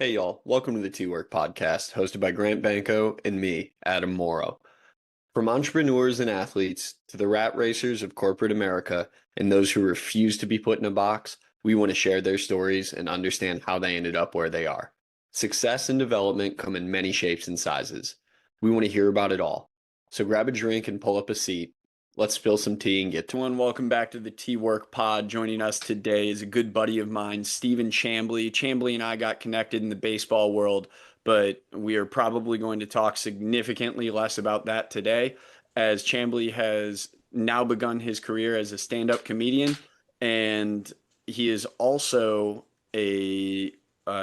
Hey y'all, welcome to the T-Work podcast, hosted by Grant Banko and me, Adam Moreau. From entrepreneurs and athletes to the rat racers of corporate America and those who refuse to be put in a box, we want to share their stories and understand how they ended up where they are. Success and development come in many shapes and sizes. We want to hear about it all. So grab a drink and pull up a seat. Let's spill some tea and get to it. Welcome back to the T-Work pod. Joining us today is a good buddy of mine, Stephen Chamblee. Chamblee and I got connected in the baseball world, but we are probably going to talk significantly less about that today, as Chamblee has now begun his career as a stand-up comedian, and he is also a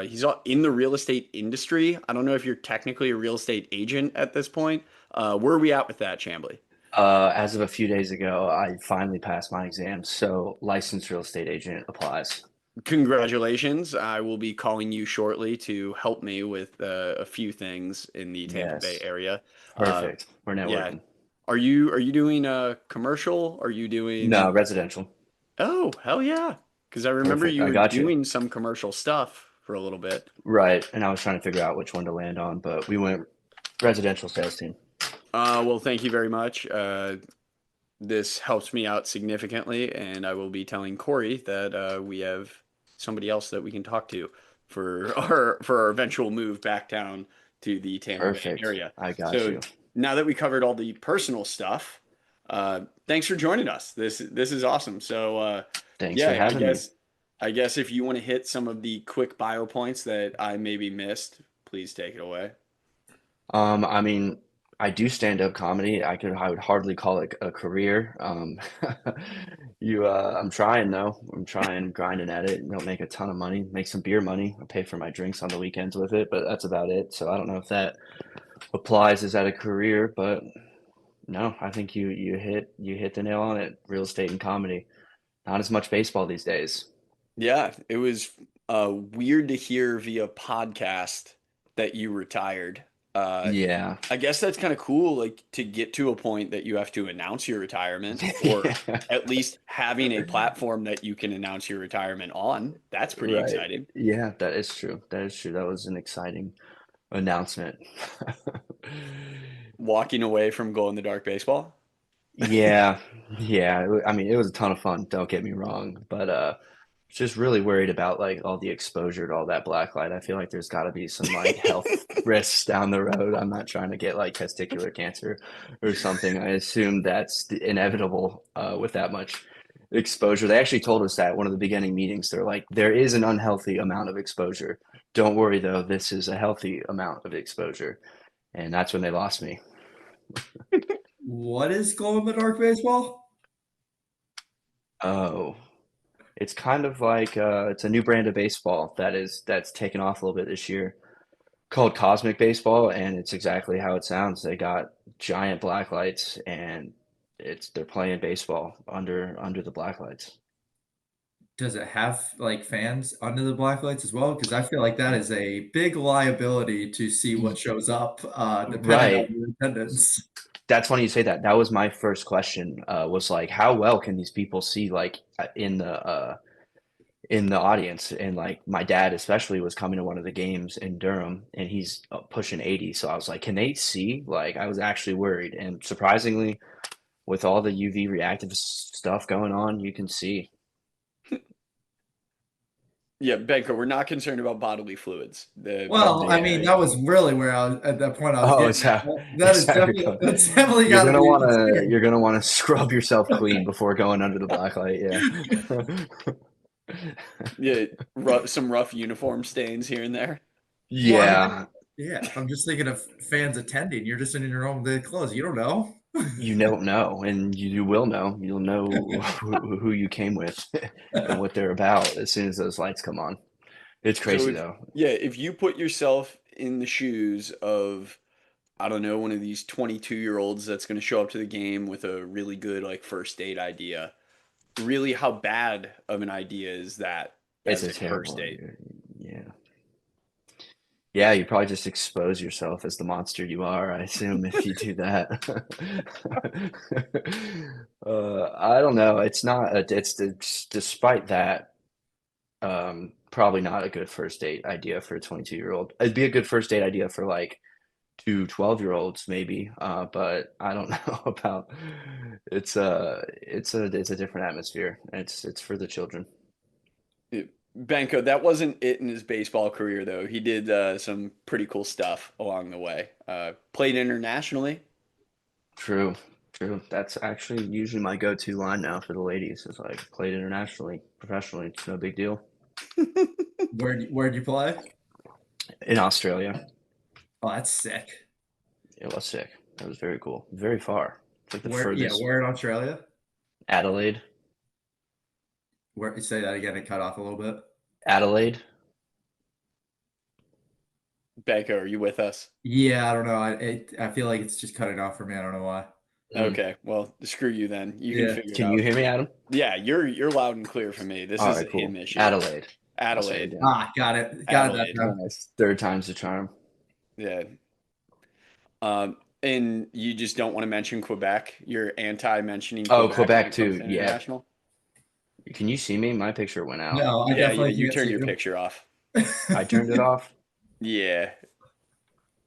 he's in the real estate industry. I don't know if you're technically a real estate agent at this point. Where are we at with that, Chamblee? As of a few days ago, I finally passed my exam, so licensed real estate agent applies. Congratulations. I will be calling you shortly to help me with a few things in the Tampa Bay Yes, area. Uh, perfect. We're yeah. networking. Are you doing a commercial? Are you No, doing residential. Oh, hell yeah. Because I remember Perfect. you I were got you. doing some commercial stuff for a little bit. Right. And I was trying to figure out which one to land on, but we went residential sales team. Well, thank you very much. This helps me out significantly, and I will be telling Corey that we have somebody else that we can talk to for our eventual move back down to the Tampa Bay Perfect. area. I got So you. now that we covered all the personal stuff, thanks for joining us. This is awesome. So Thanks for yeah, I having me. guess I guess if you want to hit some of the quick bio points that I maybe missed, please take it away. I mean, I do stand-up comedy. I would hardly call it a career. I'm trying though. I'm trying, grinding at it. Don't make a ton of money. Make some beer money. I pay for my drinks on the weekends with it, but that's about it. So I don't know if that applies as at a career, but no, I think you hit the nail on it. Real estate and comedy. Not as much baseball these days. Yeah, it was weird to hear via podcast that you retired. Uh, Yeah. I guess that's kind of cool, like to get to a point that you have to announce your retirement, or Yeah. at least having a platform that you can announce your retirement on. That's pretty Right. exciting. Yeah, that is true. That is true. That was an exciting announcement. Walking away from glow in the dark baseball. Yeah, yeah. I mean, it was a ton of fun. Don't get me wrong, but just really worried about like all the exposure to all that black light. I feel like there's got to be some like health risks down the road. I'm not trying to get like testicular cancer or something. I assume that's inevitable with that much exposure. They actually told us that one of the beginning meetings. They're like, there is an unhealthy amount of exposure. Don't worry though, this is a healthy amount of exposure. And that's when they lost me. What is glow in the dark baseball? Oh. It's kind of like it's a new brand of baseball that's taken off a little bit this year called Cosmic Baseball, and it's exactly how it sounds. They got giant black lights, and they're playing baseball under the black lights. Does it have like fans under the black lights as well? Because I feel like that is a big liability to see what Y- shows up, depending on Right. your attendance. That's funny you say that. That was my first question. Was like, how well can these people see like in the audience? And like my dad especially was coming to one of the games in Durham, and he's pushing 80. So I was like, can they see? Like I was actually worried, and surprisingly, with all the UV reactive stuff going on, you can see. Yeah, Benko, we're not concerned about bodily fluids. Well, I mean, Yeah. that was really where I was at that point I was Oh, getting is at. that That is is that you're definitely going? that's definitely You're gotta gonna be wanna considered. you're gonna wanna scrub yourself clean before going under the black light. Yeah. Yeah, some rough uniform stains here and there. Well, I mean, Yeah. yeah, I'm just thinking of fans attending. You're just in your own day clothes. You don't know. You don't know, and you will know. You'll know who you came with and what they're about as soon as those lights come on. It's So crazy if though. yeah, if you put yourself in the shoes of, I don't know, one of these 22-year-olds that's going to show up to the game with a really good like first date idea, really how bad of an idea is that It's as a a first terrible date? idea. Yeah. Yeah, you probably just expose yourself as the monster you are, I assume, if you do that. I don't know. It's not. It's despite that. Probably not a good first date idea for a 22-year-old. It'd be a good first date idea for like two 12-year-olds maybe, but I don't know about it's a different atmosphere. It's for the children. Banko, that wasn't it in his baseball career, though. He did some pretty cool stuff along the way. Played internationally. True, true. That's actually usually my go-to line now for the ladies is like played internationally, professionally. It's no big deal. Where'd you play? In Australia, Oh, that's sick. it was sick. It was very cool. Very far. It's like the furthest. Where in Australia? Adelaide. Where you say that again? It cut off a little bit. Adelaide. Banko, are you with us? Yeah, I don't know. I feel like it's just cutting off for me. I don't know why. Mm. Okay, well, screw you then. You can Yeah. figure it Can you out. hear me, Adam? Yeah, you're loud and clear for me. This All is a right, cool. him issue. Adelaide. I'll say it Adelaide. again. Ah, got it. Got it that Adelaide. time. Nice. Third time's the charm. Yeah. And you just don't want to mention Quebec. You're anti-mentioning Oh, Quebec when Quebec it comes too. to Yeah. international. Can you see me? My picture went out. No, I Yeah, definitely you can't turn see your you. picture off. I turned it off. Yeah,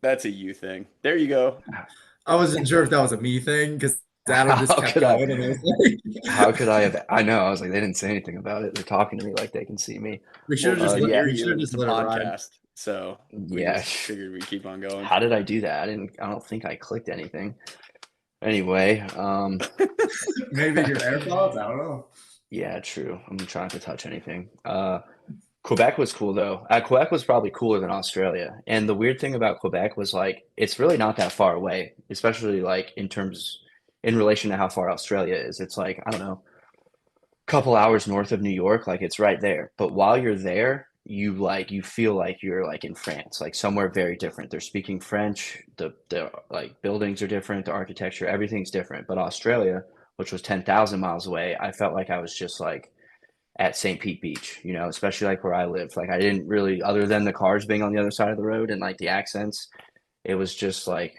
that's a you thing. There you go. I wasn't sure if that was a me thing because Adam just How kept could I? going, and I was like, How could I have? I know. I was like, they didn't say anything about it. They're talking to me like they can see me. Well, we can Yeah, hear we should you, have and just it's a let it ride. podcast, so we yeah. just figured we'd keep on going. How did I do that? I didn't. I don't think I clicked anything. Anyway, Maybe your AirPods. I don't know. yeah, true. I'm trying to touch anything. Quebec was cool though. Quebec was probably cooler than Australia. And the weird thing about Quebec was like it's really not that far away, especially like in relation to how far Australia is. It's like, I don't know, a couple hours north of New York, like it's right there. But while you're there, you feel like you're like in France, like somewhere very different. They're speaking French, the like buildings are different, the architecture, everything's different. But Australia, which was 10,000 miles away, I felt like I was just like at St. Pete Beach, especially like where I lived. Like I didn't really, other than the cars being on the other side of the road and like the accents, it was just like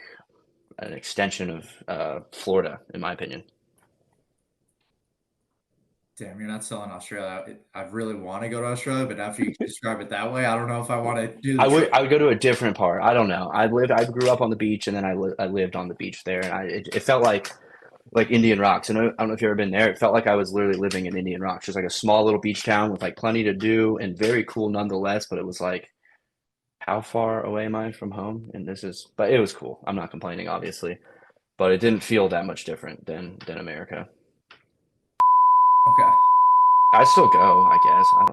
an extension of Florida, in my opinion. Damn, you're not selling Australia. I really want to go to Australia, but after you describe it that way, I don't know if I want to do the trip. I would go to a different part. I don't know. I grew up on the beach, and then I lived on the beach there, and it felt like Indian Rocks. And I don't know if you've ever been there. It felt like I was literally living in Indian Rocks, just like a small little beach town with like plenty to do and very cool nonetheless. But it was like, how far away am I from home? And but it was cool. I'm not complaining, obviously, but it didn't feel that much different than America. Okay. I still go, I guess. I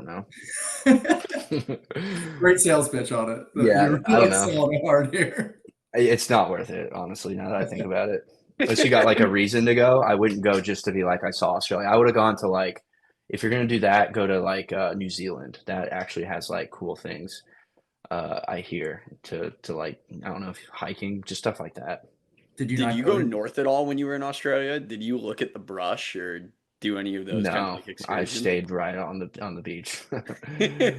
don't know. Great sales pitch on it. Yeah, You're I don't really know. selling it hard here. It's not worth it, honestly, now that I think about it. Unless you got like a reason to go, I wouldn't go just to be like, I saw Australia. I would have gone to like, if you're gonna do that, go to like New Zealand. That actually has like cool things. I hear to like, I don't know, if hiking, just stuff like that. Did you Did not you go go to? north at all when you were in Australia? Did you look at the brush or do any of those kind of No, like I excursions? stayed right on the beach. Yeah,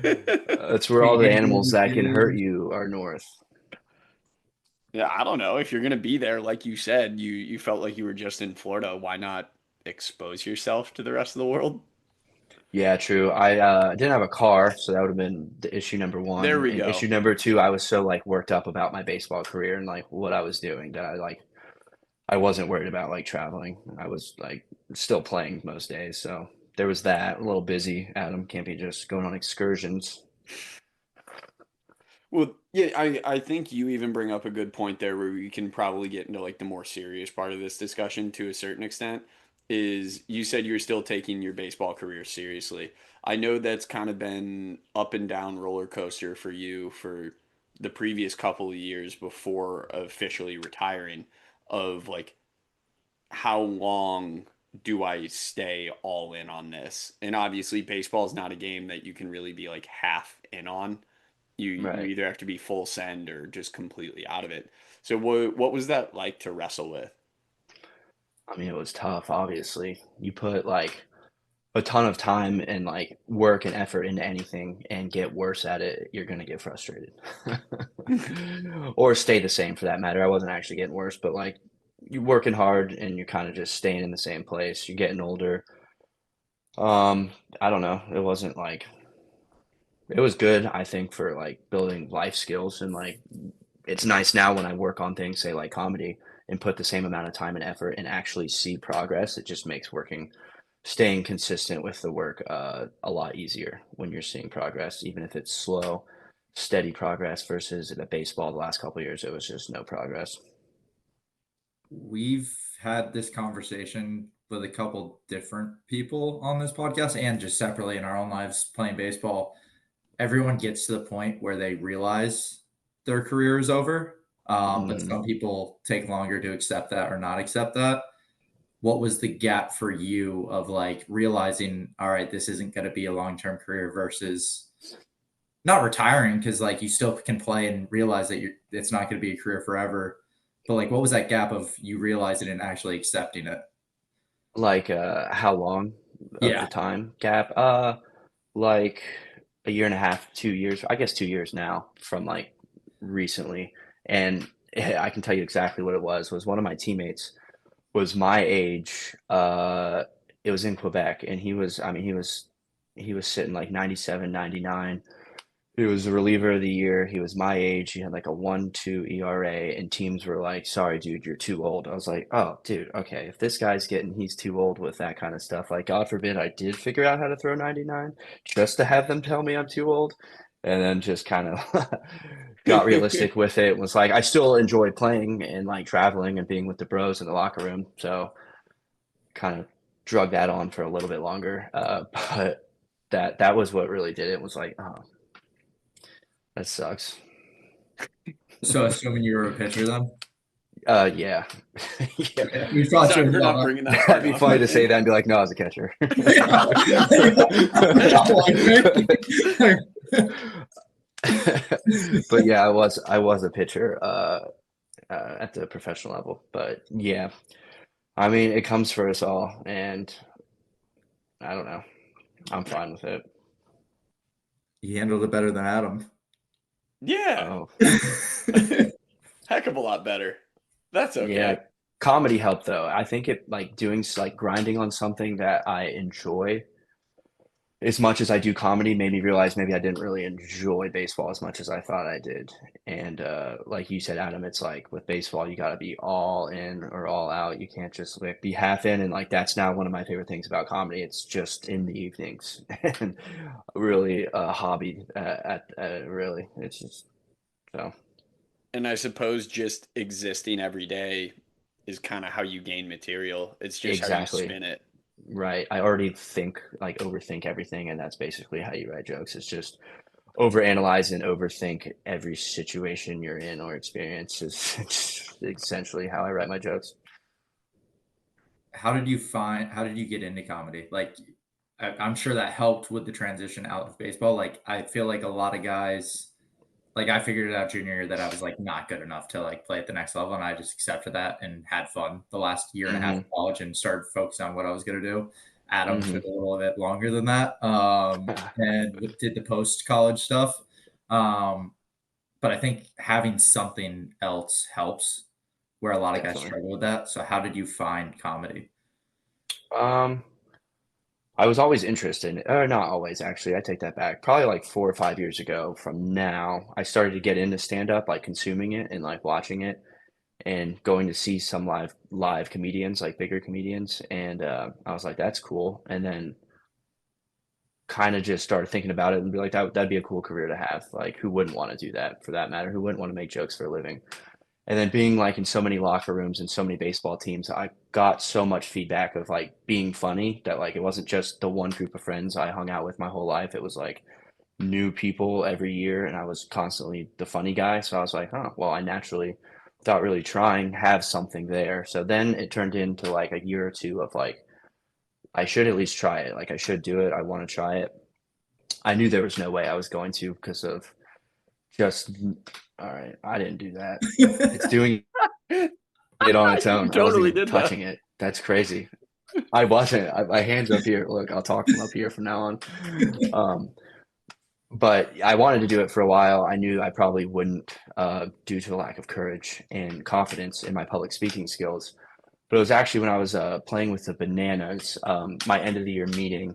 That's where all the animals that can hurt you are north. I don't know. If you're gonna be there, like you said, you felt like you were just in Florida. Why not expose yourself to the rest of the world? Yeah, true. I didn't have a car, so that would have been the issue number There one. we And issue go. number two, I was so like worked up about my baseball career and like what I was doing that I wasn't worried about like traveling. I was like still playing most days, so there was that. A little busy. Adam can't be just going on excursions. Well, yeah, I think you even bring up a good point there where we can probably get into like the more serious part of this discussion to a certain extent. Is you said you're still taking your baseball career seriously. I know that's kind of been up and down roller coaster for you for the previous couple of years before officially retiring, of like how long do I stay all in on this? And obviously baseball is not a game that you can really be like half in on. You Right. either have to be full send or just completely out of it. So what was that like to wrestle with? I mean, it was tough, obviously. You put like a ton of time and like work and effort into anything and get worse at it, you're gonna get frustrated. Or stay the same for that matter. I wasn't actually getting worse, but like you're working hard and you're kind of just staying in the same place. You're getting older. I don't know. It wasn't like It was good, I think, for like building life skills, and like it's nice now when I work on things, say like comedy, and put the same amount of time and effort and actually see progress. It just makes staying consistent with the work a lot easier when you're seeing progress, even if it's slow, steady progress versus the baseball the last couple of years, it was just no progress. We've had this conversation with a couple different people on this podcast and just separately in our own lives playing baseball. Everyone gets to the point where they realize their career is over. But Mhm. some people take longer to accept that or not accept that. What was the gap for you of like realizing, all right, this isn't going to be a long-term career versus not retiring because like you still can play and realize that it's not going to be a career forever. But like, what was that gap of you realizing and actually accepting it? Like how long of Yeah. the time gap? Like a year and a half, 2 years, I guess 2 years now from like recently. And I can tell you exactly what it was one of my teammates was my age. It was in Quebec, and he was sitting like 97, 99. He was the reliever of the year. He was my age. He had like a 1.2 ERA, and teams were like, "Sorry, dude, you're too old." I was like, "Oh, dude, okay. If this guy's he's too old with that kind of stuff. Like, God forbid I did figure out how to throw 99, just to have them tell me I'm too old." And then just kind of got realistic with it. Was like, I still enjoy playing and like traveling and being with the bros in the locker room. So kind of drug that on for a little bit longer. But that was what really did it. Was like, oh, that sucks. So assuming you were a pitcher then? Yeah. Yeah. Yeah, we probably Sorry shouldn't for have not done bringing that That'd part be up, funny to man. say that and be like, no, I was a catcher. But yeah, I was a pitcher at the professional level. But yeah, I mean, it comes for us all, and I don't know. I'm fine with it. He handled it better than Adam. Yeah. Oh, Heck of a lot better. That's yeah. okay. Comedy helped though. I think it like like grinding on something that I enjoy as much as I do comedy made me realize maybe I didn't really enjoy baseball as much as I thought I did. And like you said, Adam, it's like with baseball, you got to be all in or all out. You can't just like be half in. And like that's now one of my favorite things about comedy. It's just in the evenings and really a hobby really. It's just so And I suppose just existing every day is kind of how you gain material. It's just how you exactly spin it. right. I already overthink everything, and that's basically how you write jokes. It's just overanalyze and overthink every situation you're in or experience is essentially how I write my jokes. How did you get into comedy? Like, I'm sure that helped with the transition out of baseball. Like, I feel like a lot of guys, like I figured it out junior year that I was like not good enough to like play at the next level, and I just accepted that and had fun the last year and a half of Hmm. college and started focusing on what I was going to do. Adam Hmm. took a little bit longer than that, and did the post college stuff. Um, but I think having something else helps, where a lot of guys Definitely. struggle with that. So, how did you find comedy? Um, I was always interested, or not always actually. I take that back. Probably like 4 or 5 years ago from now, I started to get into stand up, like consuming it and like watching it and going to see some live comedians, like bigger comedians. And I was like, that's cool. And then kind of just started thinking about it and be like, that'd be a cool career to have. Like, who wouldn't want to do that for that matter? Who wouldn't want to make jokes for a living? And then being like in so many locker rooms and so many baseball teams, I got so much feedback of like being funny that like it wasn't just the one group of friends I hung out with my whole life. It was like new people every year, and I was constantly the funny guy. So I was like, oh, well, I naturally, without really trying, have something there. So then it turned into like a year or two of like, I should at least try it. Like, I should do it. I want to try it. I knew there was no way I was going to because of just, all right, I didn't do that. It's doing it on its You own. I wasn't totally even did that. touching it. That's crazy. I wasn't. My hands up here. Look, I'll talk from up here from now on. Um, but I wanted to do it for a while. I knew I probably wouldn't due to a lack of courage and confidence in my public speaking skills. But it was actually when I was playing with the Bananas, my end of the year meeting.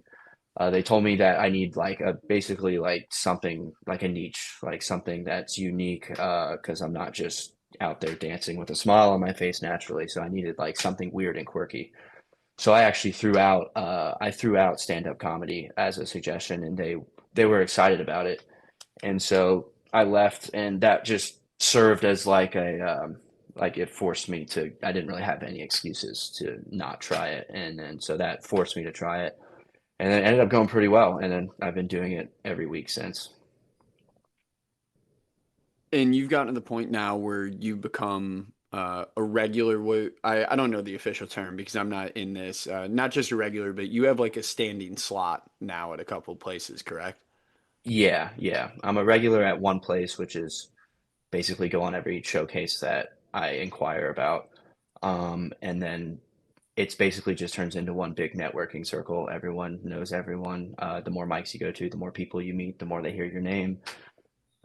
They told me that I need like basically like something like a niche, like something that's unique, because I'm not just out there dancing with a smile on my face naturally. So I needed like something weird and quirky. So I actually threw out stand-up comedy as a suggestion, and they were excited about it. And so I left, and that just served as like like it forced me to. I didn't really have any excuses to not try it, and then so that forced me to try it, and then it ended up going pretty well. And then I've been doing it every week since. And you've gotten to the point now where you become a regular. I don't know the official term because I'm not in this. Not just a regular, but you have like a standing slot now at a couple places, correct? Yeah, yeah. I'm a regular at one place, which is basically go on every showcase that I inquire about. And then it's basically just turns into one big networking circle. Everyone knows everyone. The more mics you go to, the more people you meet, the more they hear your name.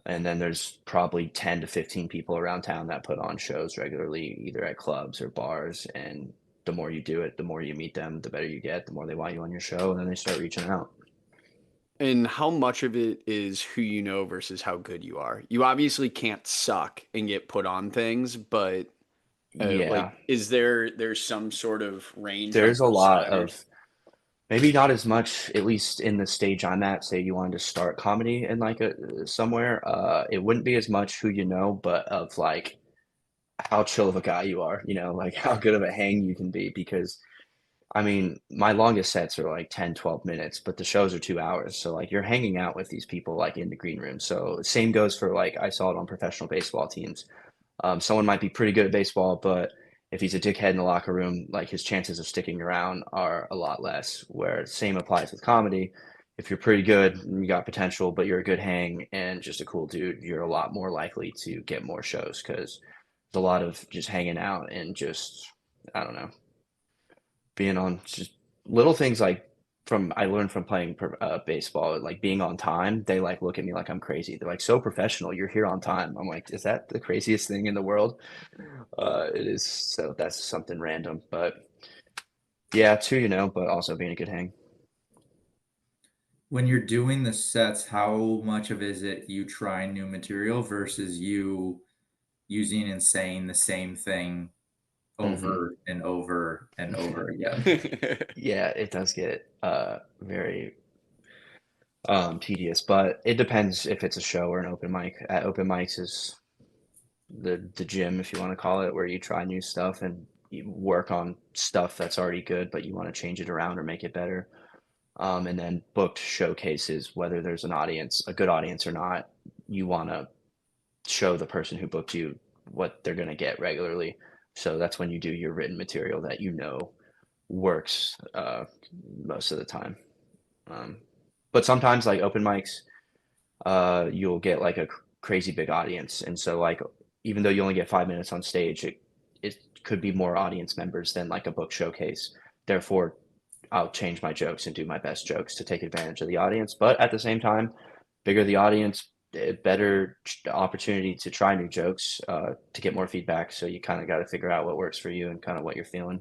And then there's probably 10 to 15 people around town that put on shows regularly, either at clubs or bars. And the more you do it, the more you meet them, the better you get, the more they want you on your show, and then they start reaching out. And how much of it is who you know versus how good you are? You obviously can't suck and get put on things, but like, Yeah, is there's some sort of range on there's a both lot sides? of maybe not as much, at least in the stage I'm at. Say you wanted to start comedy in like a somewhere, it wouldn't be as much who you know, but of like how chill of a guy you are, like how good of a hang you can be. Because I mean, my longest sets are like 10, 12 minutes, but the shows are 2 hours. So like you're hanging out with these people like in the green room. So same goes for like I saw it on professional baseball teams. Someone might be pretty good at baseball, but if he's a dickhead in the locker room, like his chances of sticking around are a lot less. Where same applies with comedy. If you're pretty good, you got potential, but you're a good hang and just a cool dude, you're a lot more likely to get more shows because there's a lot of just hanging out and just, I don't know, being on just little things like from I learned from playing baseball, like being on time. They like look at me like I'm crazy. They're like, "So professional, you're here on time." I'm like, "Is that the craziest thing in the world?" It is. So that's something random, but yeah, too, but also being a good hang. When you're doing the sets, how much of is it you trying new material versus you using and saying the same thing Hmm. over and over and over again? Yeah, it does get very tedious, but it depends if it's a show or an open mic. At open mics is the gym, if you want to call it, where you try new stuff and you work on stuff that's already good, but you want to change it around or make it better. And then booked showcases, whether there's an audience, a good audience or not, you want to show the person who booked you what they're going to get regularly. So that's when you do your written material that works most of the time. Um, but sometimes, like open mics, you'll get like a crazy big audience, and so like even though you only get 5 minutes on stage, it could be more audience members than like a book showcase. Therefore, I'll change my jokes and do my best jokes to take advantage of the audience. But at the same time, bigger the audience, better opportunity to try new jokes, to get more feedback. So you kind of got to figure out what works for you and kind of what you're feeling.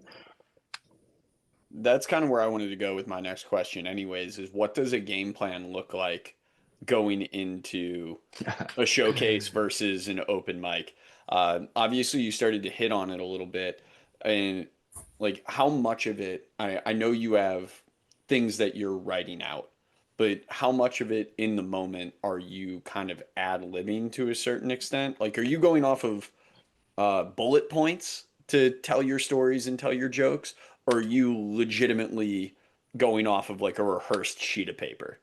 That's kind of where I wanted to go with my next question, anyways, is what does a game plan look like going into a showcase versus an open mic? Obviously, you started to hit on it a little bit, and like how much of it, I know you have things that you're writing out, but how much of it in the moment are you kind of ad-libbing to a certain extent? Like, are you going off of bullet points to tell your stories and tell your jokes, or are you legitimately going off of like a rehearsed sheet of paper?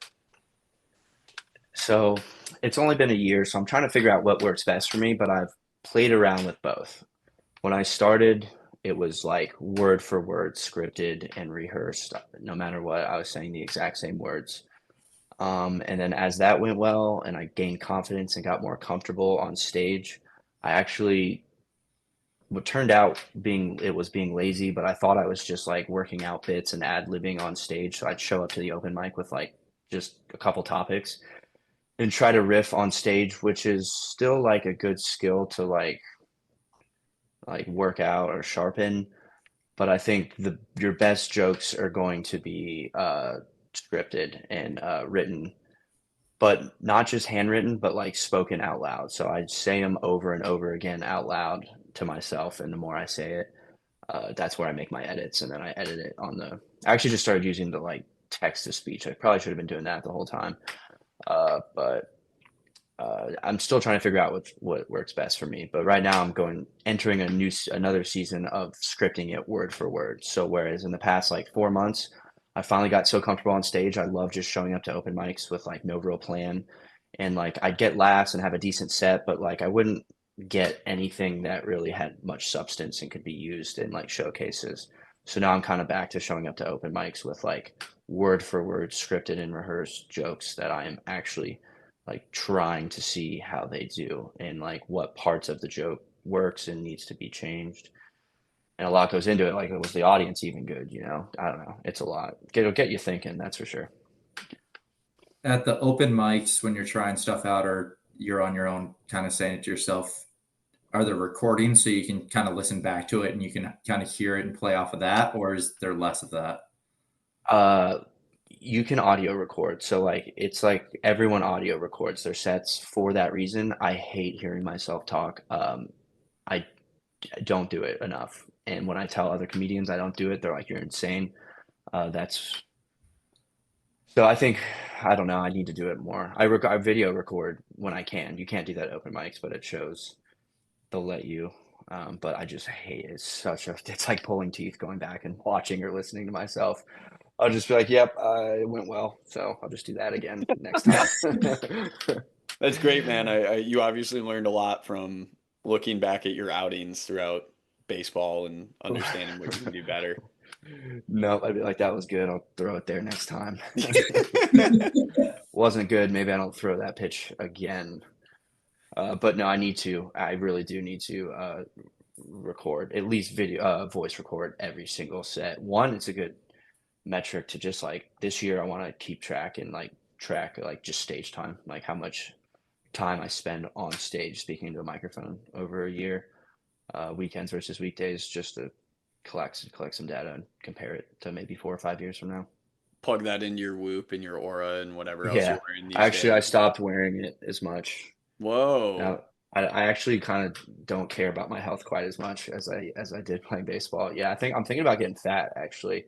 So it's only been a year, so I'm trying to figure out what works best for me, but I've played around with both. When I started, it was like word for word scripted and rehearsed. No matter what, I was saying the exact same words. And then as that went well and I gained confidence and got more comfortable on stage, I actually what turned out being lazy, but I thought I was just like working out bits and ad-libbing on stage. So I'd show up to the open mic with like just a couple topics and try to riff on stage, which is still like a good skill to like work out or sharpen. But I think the your best jokes are going to be scripted and written, but not just handwritten, but like spoken out loud. So I say them over and over again out loud to myself, and the more I say it, that's where I make my edits, and then I edit it on the. I actually just started using the like text to speech. I probably should have been doing that the whole time, but I'm still trying to figure out what works best for me. But right now, I'm entering another season of scripting it word for word. So whereas in the past like 4 months, I finally got so comfortable on stage. I love just showing up to open mics with like no real plan, and like I'd get laughs and have a decent set, but like I wouldn't get anything that really had much substance and could be used in like showcases. So now I'm kind of back to showing up to open mics with like word for word scripted and rehearsed jokes that I am actually like trying to see how they do and like what parts of the joke works and needs to be changed. And a lot goes into it. Like, was the audience even good? You know, I don't know. It's a lot. It'll get you thinking, that's for sure. At the open mics, when you're trying stuff out or you're on your own, kind of saying it to yourself, are there recordings so you can kind of listen back to it and you can kind of hear it and play off of that, or is there less of that? You can audio record. So like it's like everyone audio records their sets for that reason. I hate hearing myself talk. I don't do it enough. And when I tell other comedians I don't do it, they're like, "You're insane." That's so I think I don't know. I need to do it more. I video record when I can. You can't do that at open mics, but it shows they'll let you. But I just hate it. It's like pulling teeth going back and watching or listening to myself. I'll just be like, "Yep, it went well." So I'll just do that again next time. That's great, man. You obviously learned a lot from looking back at your outings throughout baseball and understanding what you can do better. No, I'd be like, "That was good. I'll throw it there next time." Wasn't good. Maybe I don't throw that pitch again. But no, I need to. I really do need to record at least voice record every single set. One, it's a good metric to just like this year. I want to keep track and like track like just stage time, like how much time I spend on stage speaking into a microphone over a year, weekends versus weekdays, just to collect some data and compare it to maybe 4 or 5 years from now. Plug that into your Whoop and your Aura and whatever else Yeah, you're wearing these actually, I days. stopped wearing it as much. Whoa. Now, I actually kind of don't care about my health quite as much as I did playing baseball. Yeah, I'm thinking about getting fat actually.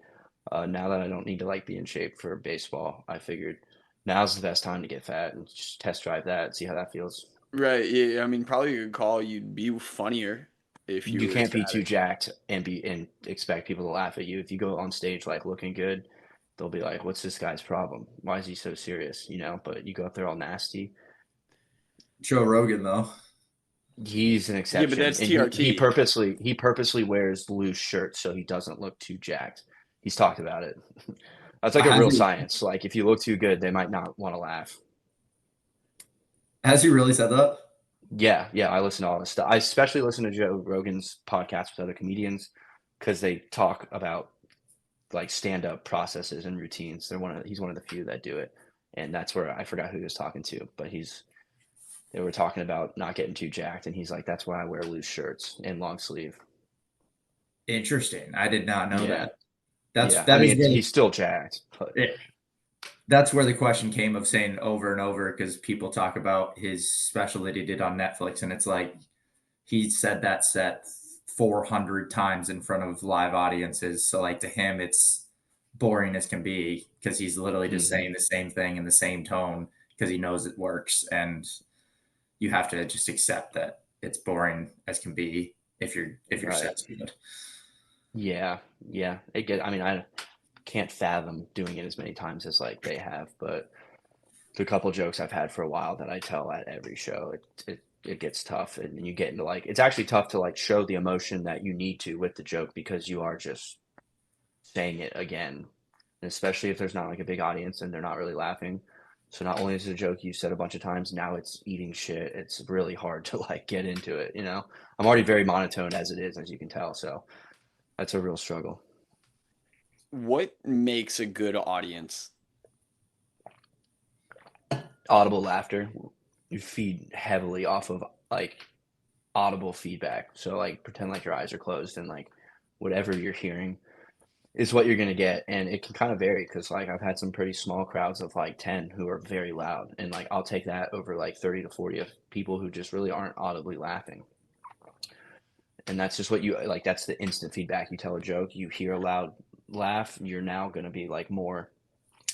Now that I don't need to like be in shape for baseball, I figured now's the best time to get fat and just test drive that, see how that feels. Right. Yeah. I mean, probably a good call. You'd be funnier if you You were as can't be fat too as. jacked and expect people to laugh at you. If you go on stage like looking good, they'll be like, "What's this guy's problem? Why is he so serious?" You know. But you go up there all nasty. Joe Rogan, though. He's an Yeah, but exception, that's and he TRT. purposely wears loose shirts so he doesn't look too jacked. He's talked about it. That's like a Has real he, science. Like if you look too good, they might not want to laugh. has he really said that? Yeah, yeah. I listen to all this stuff. I especially listen to Joe Rogan's podcast with other comedians because they talk about like stand-up processes and routines. He's one of the few that do it, and that's where I forgot who he was talking to, but they were talking about not getting too jacked, and he's like, "That's why I wear loose shirts and long sleeve." Interesting. I did not know Yeah. that. That's Yeah, I that is mean, where he's still jacked, but that's where the question came of saying over and over because people talk about his special that he did on Netflix, and it's like he said that set 400 times in front of live audiences. So like to him, it's boring as can be because he's literally just mhm, saying the same thing in the same tone because he knows it works, and you have to just accept that it's boring as can be if your right. set's good. Yeah, yeah. I mean, I can't fathom doing it as many times as like they have, but the couple jokes I've had for a while that I tell at every show, it gets tough, and you get into like it's actually tough to like show the emotion that you need to with the joke because you are just saying it again, and especially if there's not like a big audience and they're not really laughing. So not only is it a joke you said a bunch of times, now it's eating shit. It's really hard to like get into it, you know? I'm already very monotone as it is, as you can tell, so that's a real struggle. What makes a good audience? Audible laughter. You feed heavily off of like audible feedback. So like pretend like your eyes are closed and like whatever you're hearing, is what you're gonna get, and it can kind of vary because like I've had some pretty small crowds of like 10 who are very loud, and like I'll take that over like 30 to 40 of people who just really aren't audibly laughing. And that's just what you like. That's the instant feedback. You tell a joke, you hear a loud laugh, you're now gonna be like more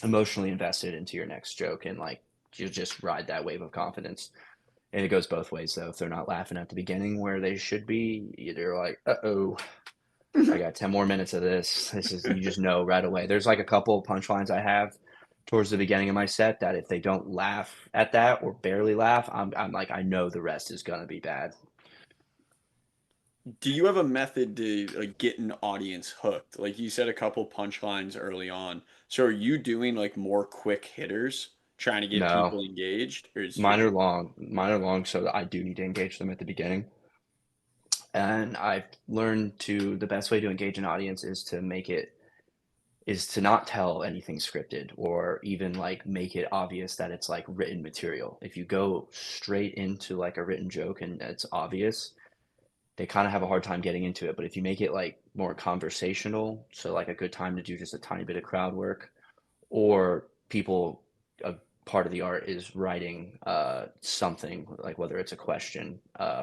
emotionally invested into your next joke, and like you just ride that wave of confidence. And it goes both ways though. If they're not laughing at the beginning where they should be, you're like, uh-oh, I got 10 more minutes of this. This is, you just know right away. There's like a couple punchlines I have towards the beginning of my set that if they don't laugh at that or barely laugh, I'm like, I know the rest is gonna be bad. Do you have a method to like get an audience hooked? Like you said a couple punchlines early on. So are you doing like more quick hitters trying to get No, people engaged or is mine are long, so that I do need to engage them at the beginning. And I've learned to the best way to engage an audience is to not tell anything scripted or even like make it obvious that it's like written material. If you go straight into like a written joke and it's obvious, they kind of have a hard time getting into it. But if you make it like more conversational, so like a good time to do just a tiny bit of crowd work, or people, a part of the art is writing something like whether it's a question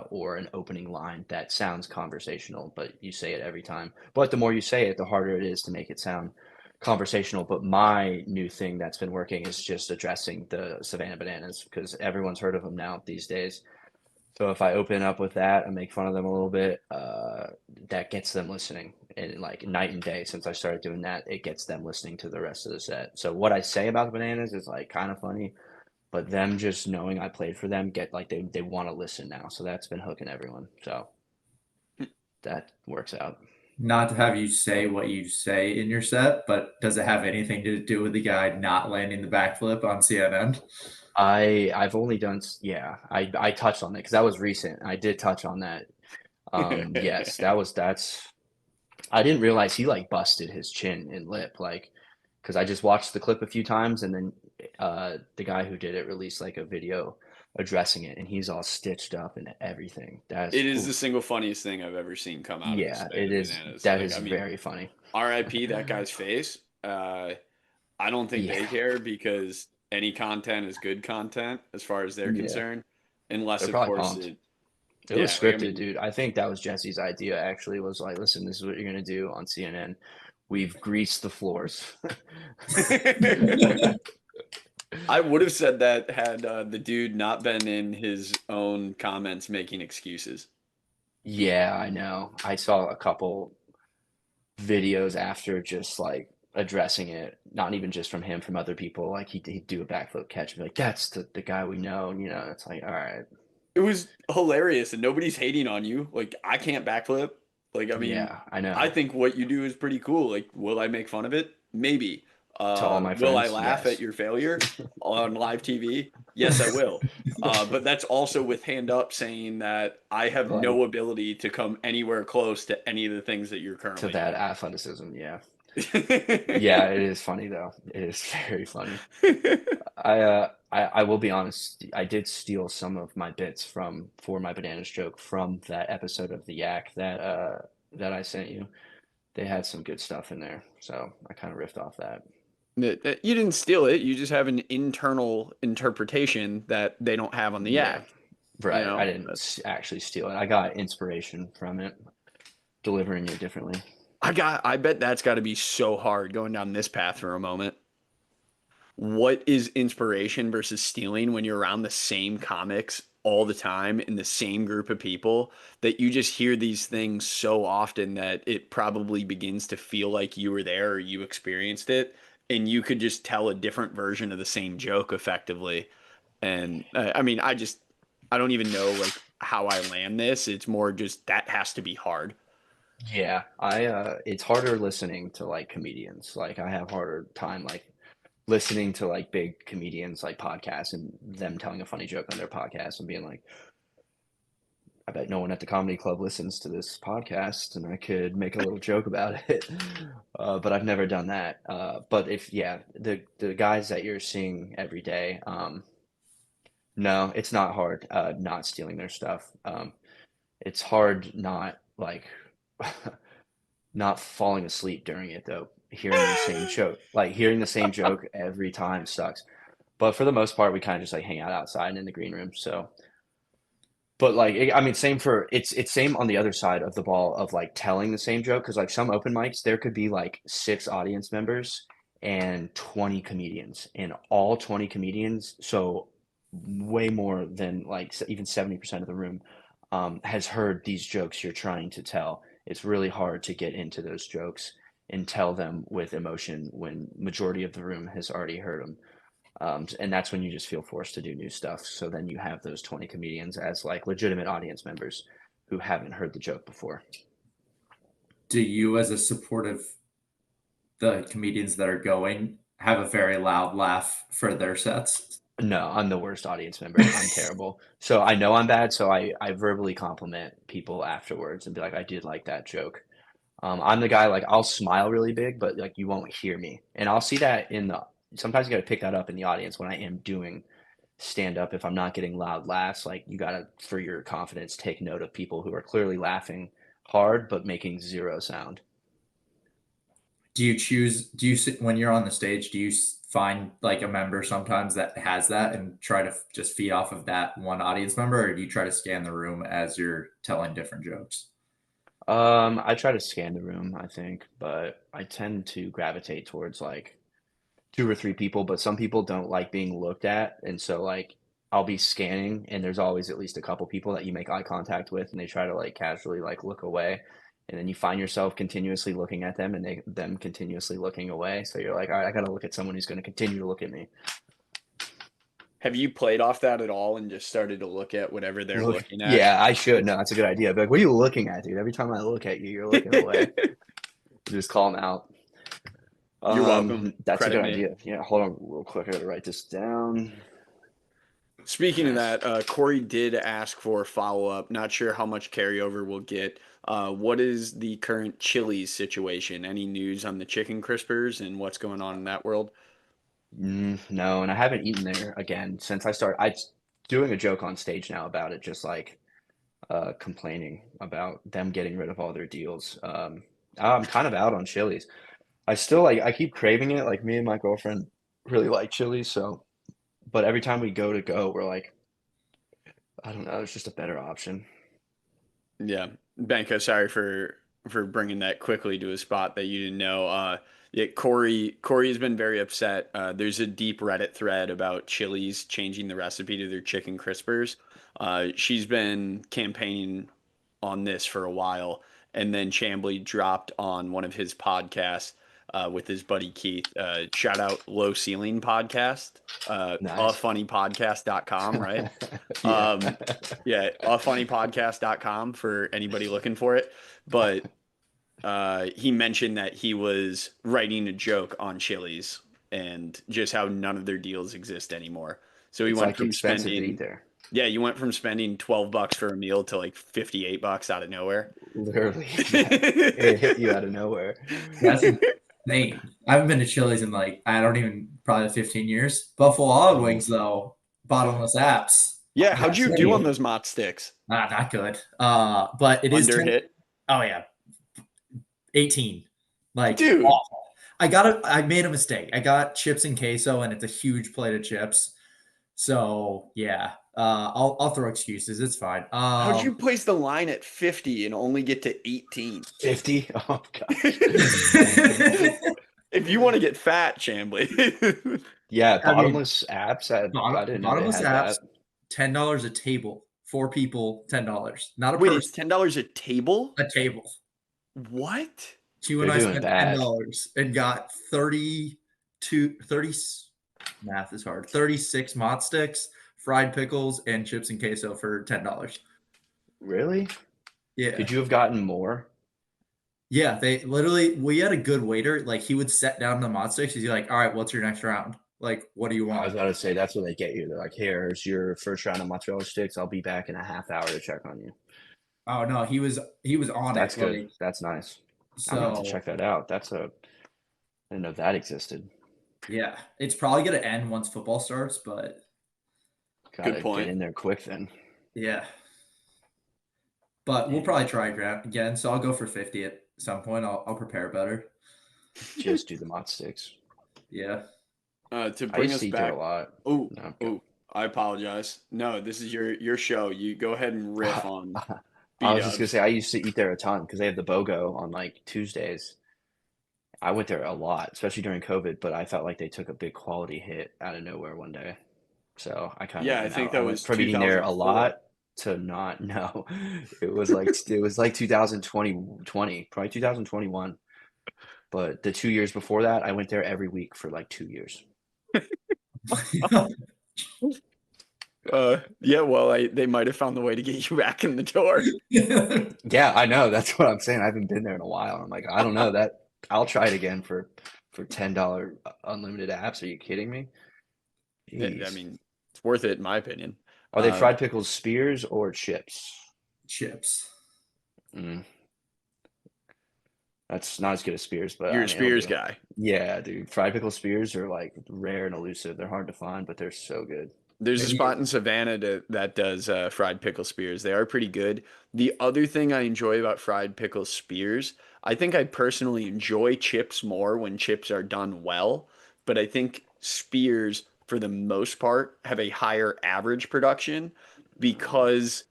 or an opening line that sounds conversational, but you say it every time. But the more you say it, the harder it is to make it sound conversational. But my new thing that's been working is just addressing the Savannah Bananas because everyone's heard of them now these days. So if I open up with that and make fun of them a little bit, that gets them listening. And like night and day since I started doing that, it gets them listening to the rest of the set. So what I say about the Bananas is like kind of funny, but them just knowing I played for them get like they want to listen now. So that's been hooking everyone. So that works out. Not to have you say what you say in your set, but does it have anything to do with the guy not landing the backflip on CNN? I've only done yeah, I touched on it because that was recent. I did touch on that. Yes, that's I didn't realize he like busted his chin and lip like because I just watched the clip a few times and then the guy who did it released like a video addressing it and he's all stitched up and everything. That's it is the oof. single funniest thing I've ever seen come out of the Yeah, state it of is. bananas. That Like, is I mean, very funny. RIP that guy's face. I don't think they Yeah, care because any content is good content as far as they're yeah. concerned, unless They're of probably course pumped. it. It was Yeah, like I scripted, mean, dude. I think that was Jesse's idea actually was like, listen, this is what you're gonna do on CNN. We've greased the floors. I would have said that had the dude not been in his own comments making excuses. Yeah, I know. I saw a couple videos after just like addressing it, not even just from him, from other people. Like he'd do a backflip catch and be like, that's the guy we know. And, you know, it's like, all right. It was hilarious, and nobody's hating on you. Like I can't backflip. Like I mean, Yeah, I I know. think what you do is pretty cool. Like, will I make fun of it? Maybe. To all my Will I friends, laugh at yes. your failure on live TV? Yes, I will. But that's also with hand up saying that I have Like no ability to come anywhere close to any of the things that you're to currently that doing. athleticism, yeah. Yeah, it is funny though. It is very funny. I will be honest, I did steal some of my bits from for my bananas joke from that episode of the Yak that I sent you. They had some good stuff in there, so I kind of riffed off that. You didn't steal it. You just have an internal interpretation that they don't have on the Yeah, yak. You right. I know, didn't actually steal it. I got inspiration from it, delivering it differently. I bet that's got to be so hard going down this path for a moment. What is inspiration versus stealing when you're around the same comics all the time in the same group of people that you just hear these things so often that it probably begins to feel like you were there or you experienced it and you could just tell a different version of the same joke effectively. And I mean, I don't even know like how I land this. It's more just that has to be hard. Yeah, I it's harder listening to like comedians. Like I have harder time like listening to like big comedians like podcasts and them telling a funny joke on their podcast and being like, I bet no one at the comedy club listens to this podcast and I could make a little joke about it. But I've never done that. But if yeah, the guys that you're seeing every day, no, it's not hard not stealing their stuff. It's hard not like not falling asleep during it though. Hearing the same joke, every time sucks. But for the most part, we kind of just like hang out outside and in the green room. So, but like, I mean, same for it's same on the other side of the ball of like telling the same joke because like some open mics, there could be like 6 audience members and 20 comedians, and all 20 comedians, so way more than like even 70% of the room has heard these jokes you're trying to tell. It's really hard to get into those jokes and tell them with emotion when majority of the room has already heard them. And that's when you just feel forced to do new stuff. So then you have those 20 comedians as like legitimate audience members who haven't heard the joke before. Do you, as a support of the comedians that are going, have a very loud laugh for their sets? No, I'm the worst audience member. I'm terrible. So I know I'm bad. So I verbally compliment people afterwards and be like, I did like that joke. I'm the guy, like, I'll smile really big, but like you won't hear me. And I'll see that sometimes you got to pick that up in the audience when I am doing stand up. If I'm not getting loud laughs, like you got to, for your confidence, take note of people who are clearly laughing hard but making zero sound. Do you when you're on the stage, do you find like a member sometimes that has that and try to just feed off of that one audience member, or do you try to scan the room as you're telling different jokes? I try to scan the room, I think, but I tend to gravitate towards like 2 or 3 people, but some people don't like being looked at. And so like I'll be scanning and there's always at least a couple people that you make eye contact with and they try to like casually like look away. And then you find yourself continuously looking at them and them continuously looking away. So you're like, all right, I gotta look at someone who's gonna continue to look at me. Have you played off that at all and just started to look at whatever they're looking at? Yeah, I should. No, that's a good idea. But like, what are you looking at, dude? Every time I look at you, you're looking away. Just call them out. You're welcome. That's Credit a good me. idea. Yeah, hold on real quick. I gotta write this down. Speaking of that, Corey did ask for a follow-up. Not sure how much carryover we'll get. What is the current Chili's situation? Any news on the chicken crispers and what's going on in that world? No, and I haven't eaten there again since I started. I'm doing a joke on stage now about it, just like complaining about them getting rid of all their deals. I'm kind of out on Chili's. I still like, I keep craving it. Like me and my girlfriend really like Chili's, so but every time we go, we're like, I don't know, it's just a better option. Yeah, Banko, sorry for bringing that quickly to a spot that you didn't know. Yeah, Corey has been very upset. There's a deep Reddit thread about Chili's changing the recipe to their chicken crispers. She's been campaigning on this for a while, and then Chamblee dropped on one of his podcasts with his buddy Keith. Shout out Low Ceiling Podcast, Nice. afunnypodcast.com, right? Yeah. Yeah, afunnypodcast.com for anybody looking for it. But he mentioned that he was writing a joke on Chili's and just how none of their deals exist anymore. So he It's went like from expensive to eat spending, there. yeah, you went from spending $12 for a meal to like $58 out of nowhere. Literally. Yeah. It hit you out of nowhere. That's insane. I haven't been to Chili's in like, I don't even, probably 15 years. Buffalo Wild Wings, though, bottomless apps. Yeah, how'd you do on those mott sticks? Not good. But it is Under hit. Oh yeah, 18. Like, Dude. awful. I made a mistake. I got chips and queso, and it's a huge plate of chips. So yeah, I'll throw excuses. It's fine. How'd you place the line at 50 and only get to 18? 50? Oh gosh. If you want to get fat, Chamblee. Yeah, I mean, bottomless apps. I didn't know they bottomless had apps, that. $10 a table. 4 people, $10. Not a Wait, person. it's $10 a table? A table. What? Q They're and I doing spent bad. $10 and got 30. Math is hard. 36 mott sticks, fried pickles, and chips and queso for $10. Really? Yeah. Could you have gotten more? Yeah, we had a good waiter. Like, he would set down the mott sticks. He's like, all right, what's your next round? Like, what do you I was want? about to say that's what they get you. They're like, here's your first round of mozzarella sticks. I'll be back in a half hour to check on you. Oh no, he was on That's it. good. Like, That's nice. I'm gonna have to so check that out. I didn't know that existed. yeah, it's probably gonna end once football starts, but Gotta Good point. get in there quick then. yeah. But we'll probably try again. So I'll go for 50 at some point. I'll prepare better. Just do the mott sticks. Yeah. To I bring used us to eat there back. a lot. Oh, No, oh, I apologize. No, this is your show. You go ahead and riff on I was just gonna B-dubs. say I used to eat there a ton because they have the BOGO on like Tuesdays. I went there a lot, especially during COVID, but I felt like they took a big quality hit out of nowhere one day. So I kind Yeah, of I think I that went was from eating there a 2004. lot to not. No, it was like 2020, probably 2021. But the 2 years before that, I went there every week for like 2 years. Yeah, well, they might have found the way to get you back in the door. Yeah, I know. That's what I'm saying. I haven't been there in a while. I'm like, I don't know that. I'll try it again for $10 unlimited apps. Are you kidding me? I Jeez. mean, it's worth it in my opinion. Are they fried pickles spears or chips? Chips. Mm, that's not as good as spears, but You're I a mean, it'll Spears do. guy. Yeah, dude. Fried pickle spears are like rare and elusive. They're hard to find, but they're so good. There's a Maybe spot in Savannah that does fried pickle spears. They are pretty good. The other thing I enjoy about fried pickle spears, I think I personally enjoy chips more when chips are done well, but I think spears, for the most part, have a higher average production because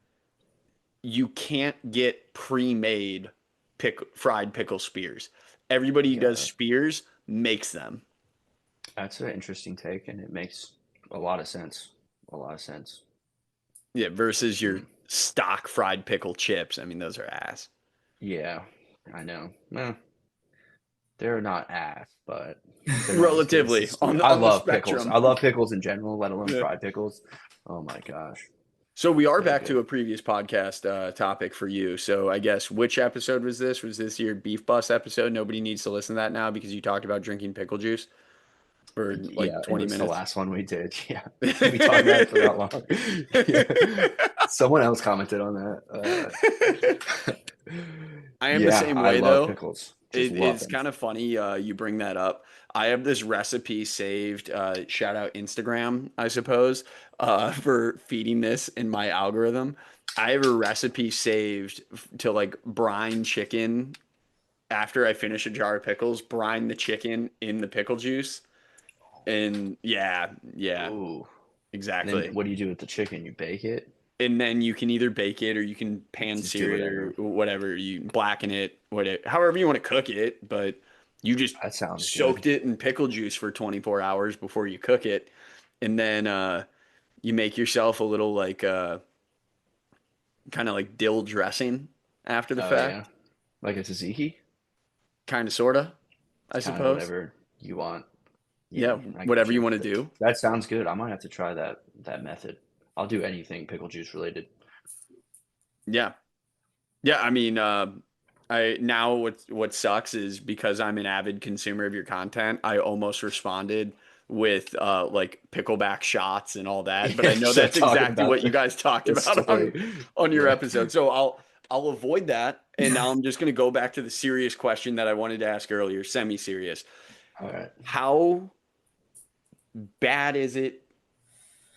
you can't get pre-made fried pickle spears. Everybody who does Yeah, spears makes them. that's an interesting take, and it makes a lot of sense. A lot of sense. Yeah, versus your Mm, stock fried pickle chips. I mean, those are ass. yeah, I know. Well, they're not ass, but they're not as good as the Relatively spear. on I the love pickles. spectrum. I love pickles in general, let alone Yeah. fried pickles. Oh my gosh, So we are so back to good. a previous podcast topic for you. So I guess which episode was this? Was this your beef bus episode? Nobody needs to listen to that now because you talked about drinking pickle juice for like Yeah, it 20 was the minutes. last one we did. Yeah, we talked about it for that long. Yeah. Someone else commented on that. I am the Yeah, same I way love though. pickles. Just love It's them. kind of funny you bring that up. I have this recipe saved, shout out Instagram, I suppose, for feeding this in my algorithm. I have a recipe saved to like brine chicken after I finish a jar of pickles, brine the chicken in the pickle juice. And yeah, yeah, Ooh. And then exactly. what do you do with the chicken? You bake it? And then you can either bake it or you can pan Just do sear it whatever. or whatever. You blacken it, whatever, however you want to cook it. But you just That sounds good. soaked it in pickle juice for 24 hours before you cook it. And then you make yourself a little like kind of like dill dressing after the Oh yeah. fact. Like a tzatziki? Kind of, sort of, It's I kind of suppose. whatever you want. Yeah, Yeah, I get whatever you you. want to do. That sounds good. I might have to try that method. I'll do anything pickle juice related. Yeah. Yeah, I mean, I now what sucks is because I'm an avid consumer of your content, I almost responded with like pickleback shots and all that, but I know So that's talking exactly about what you guys talked the about story. on your Yeah. episode. So I'll avoid that, and now I'm just going to go back to the serious question that I wanted to ask earlier, semi-serious. All right. How bad is it,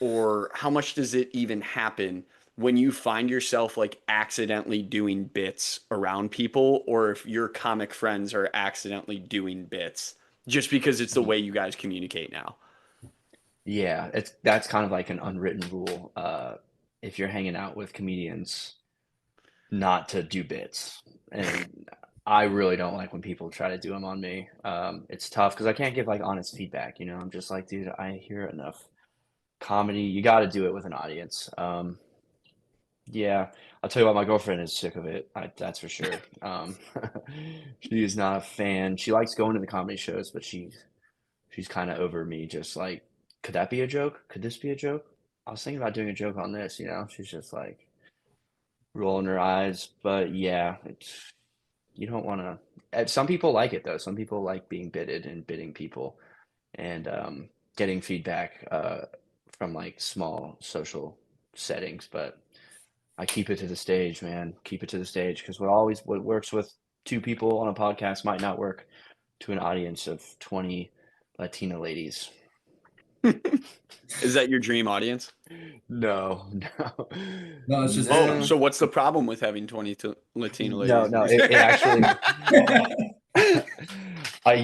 or how much does it even happen when you find yourself like accidentally doing bits around people, or if your comic friends are accidentally doing bits just because it's the way you guys communicate now? Yeah, that's kind of like an unwritten rule. If you're hanging out with comedians, not to do bits. And I really don't like when people try to do them on me. It's tough because I can't give like honest feedback. I'm just like, dude, I hear enough comedy. You got to do it with an audience. Yeah, I'll tell you what, my girlfriend is sick of it. That's for sure. She is not a fan. She likes going to the comedy shows, but she's kind of over me. Just like, could that be a joke? Could this be a joke? I was thinking about doing a joke on this. She's just like rolling her eyes. But yeah, you don't want to. Some people like it though. Some people like being bitted and bidding people and getting feedback from like small social settings. But I keep it to the stage, man. Keep it to the stage because what works with two people on a podcast might not work to an audience of 20 Latina ladies. Is that your dream audience? No. No, it's just Oh, funny. so what's the problem with having 20 Latino ladies? No, it actually I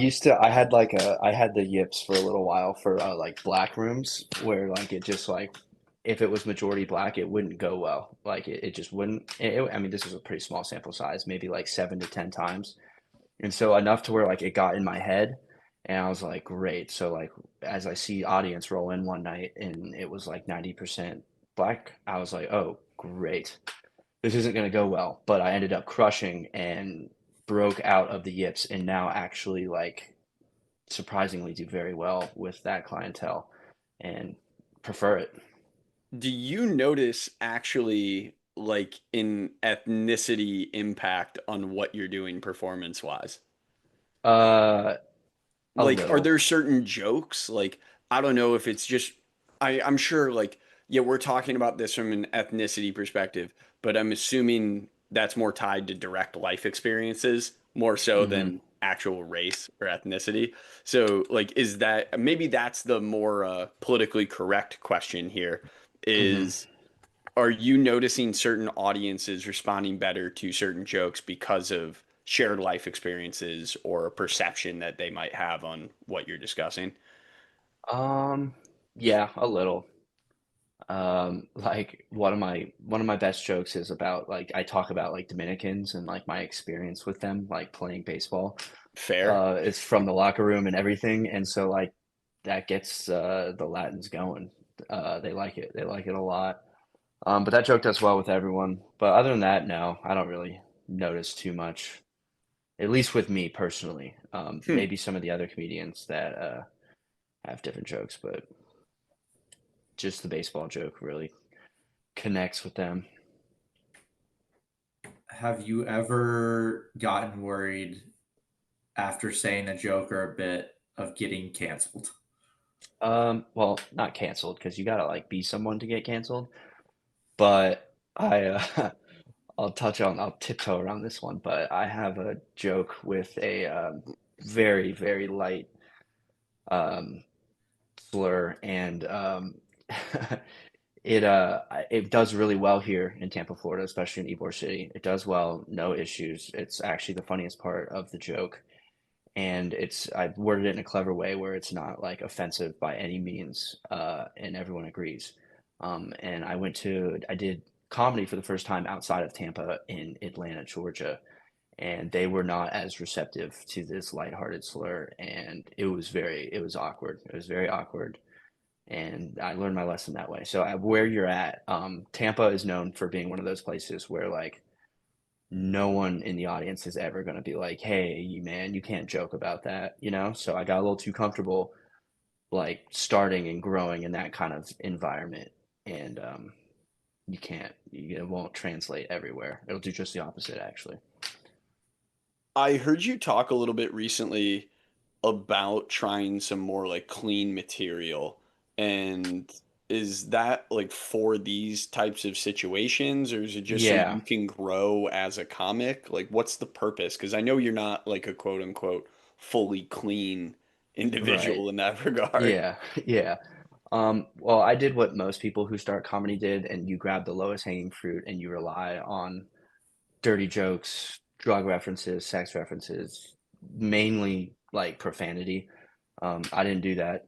had the yips for a little while for like black rooms where like it just like if it was majority black it wouldn't go well. Like it just wouldn't I mean this was a pretty small sample size, maybe like 7 to 10 times. And so enough to where like it got in my head and I was like, great. So like as I see audience roll in one night and it was like 90% black, I was like, oh, great. This isn't going to go well. But I ended up crushing and broke out of the yips and now actually like surprisingly do very well with that clientele and prefer it. Do you notice actually like in ethnicity impact on what you're doing performance wise? A Like, are little. there certain jokes? Like, I don't know if it's just I'm sure like yeah, we're talking about this from an ethnicity perspective, but I'm assuming that's more tied to direct life experiences more so Hmm. than actual race or ethnicity. So, like, is that maybe that's the more politically correct question here Hmm. is are you noticing certain audiences responding better to certain jokes because of shared life experiences or a perception that they might have on what you're discussing? Um, yeah, a little. Like one of my best jokes is about like I talk about like Dominicans and like my experience with them, like playing baseball. Fair. It's from the locker room and everything, and so like that gets the Latins going. They like it. They like it a lot. But that joke does well with everyone. But other than that, no, I don't really notice too much. At least with me personally. Hmm. Maybe some of the other comedians that have different jokes, but just the baseball joke really connects with them. Have you ever gotten worried after saying a joke or a bit of getting canceled? Well, not canceled because you gotta like be someone to get canceled. But I'll tiptoe around this one. But I have a joke with a very, very light um, slur, and it does really well here in Tampa, Florida, especially in Ybor City. It does well, no issues. It's actually the funniest part of the joke. And I've worded it in a clever way where it's not like offensive by any means, and everyone agrees. And I did comedy for the first time outside of Tampa in Atlanta, Georgia, and they were not as receptive to this lighthearted slur, and it was awkward. It was very awkward, and I learned my lesson that way. So where you're at, Tampa is known for being one of those places where like no one in the audience is ever going to be like, hey, man, you can't joke about that, you know? So I got a little too comfortable like starting and growing in that kind of environment. And it won't translate everywhere. It'll do just the opposite, actually. I heard you talk a little bit recently about trying some more like clean material. And is that like for these types of situations, or is it just so Yeah, you can grow as a comic? Like, what's the purpose? Because I know you're not like a quote unquote fully clean right. individual in that regard. Yeah, yeah. Well, I did what most people who start comedy did, and you grab the lowest hanging fruit and you rely on dirty jokes, drug references, sex references, mainly like profanity. I didn't do that.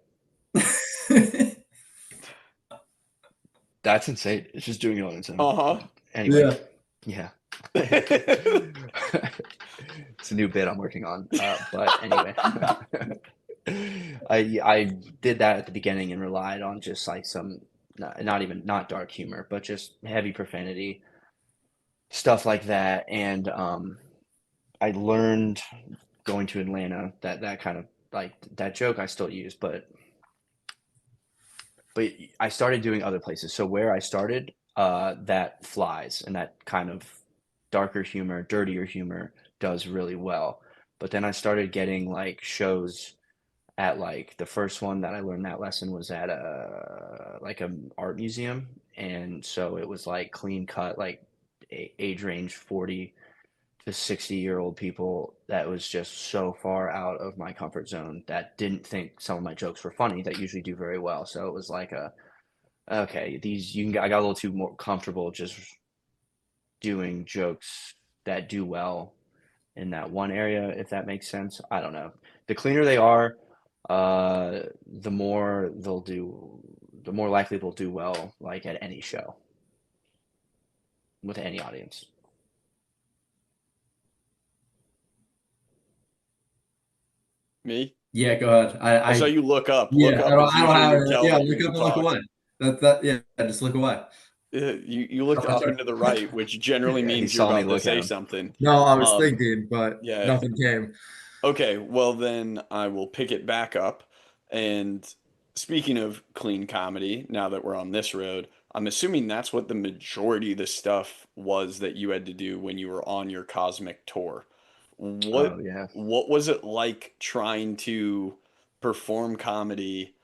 That's insane. It's just doing it on its own. Uh-huh. Anyway, Yeah. yeah. It's a new bit I'm working on. But anyway, I did that at the beginning and relied on just like some not dark humor, but just heavy profanity, stuff like that. And I learned going to Atlanta that kind of like that joke I still use, but I started doing other places. So where I started, that flies, and that kind of darker humor, dirtier humor does really well. But then I started getting like shows at like the first one that I learned that lesson was at a like an art museum, and so it was like clean cut, like age range 40 to 60-year-old people that was just so far out of my comfort zone that didn't think some of my jokes were funny that usually do very well. So it was like okay, I got a little too more comfortable just doing jokes that do well in that one area, if that makes sense. I don't know. The cleaner they are, the more the more likely they'll do well, like at any show with any audience. Me? Yeah, go ahead. I saw you look up. Look Yeah, up is I don't usually have your it. tell Yeah, that you're look going up to and look talk. away. Yeah, just look away. You looked up and to the right, which generally Yeah, he means you're saw me about to look at say him. something. No, I was Um, thinking, but yeah. nothing came. Okay, well then I will pick it back up. And speaking of clean comedy, now that we're on this road, I'm assuming that's what the majority of the stuff was that you had to do when you were on your cosmic tour. Oh What yeah. what was it like trying to perform comedy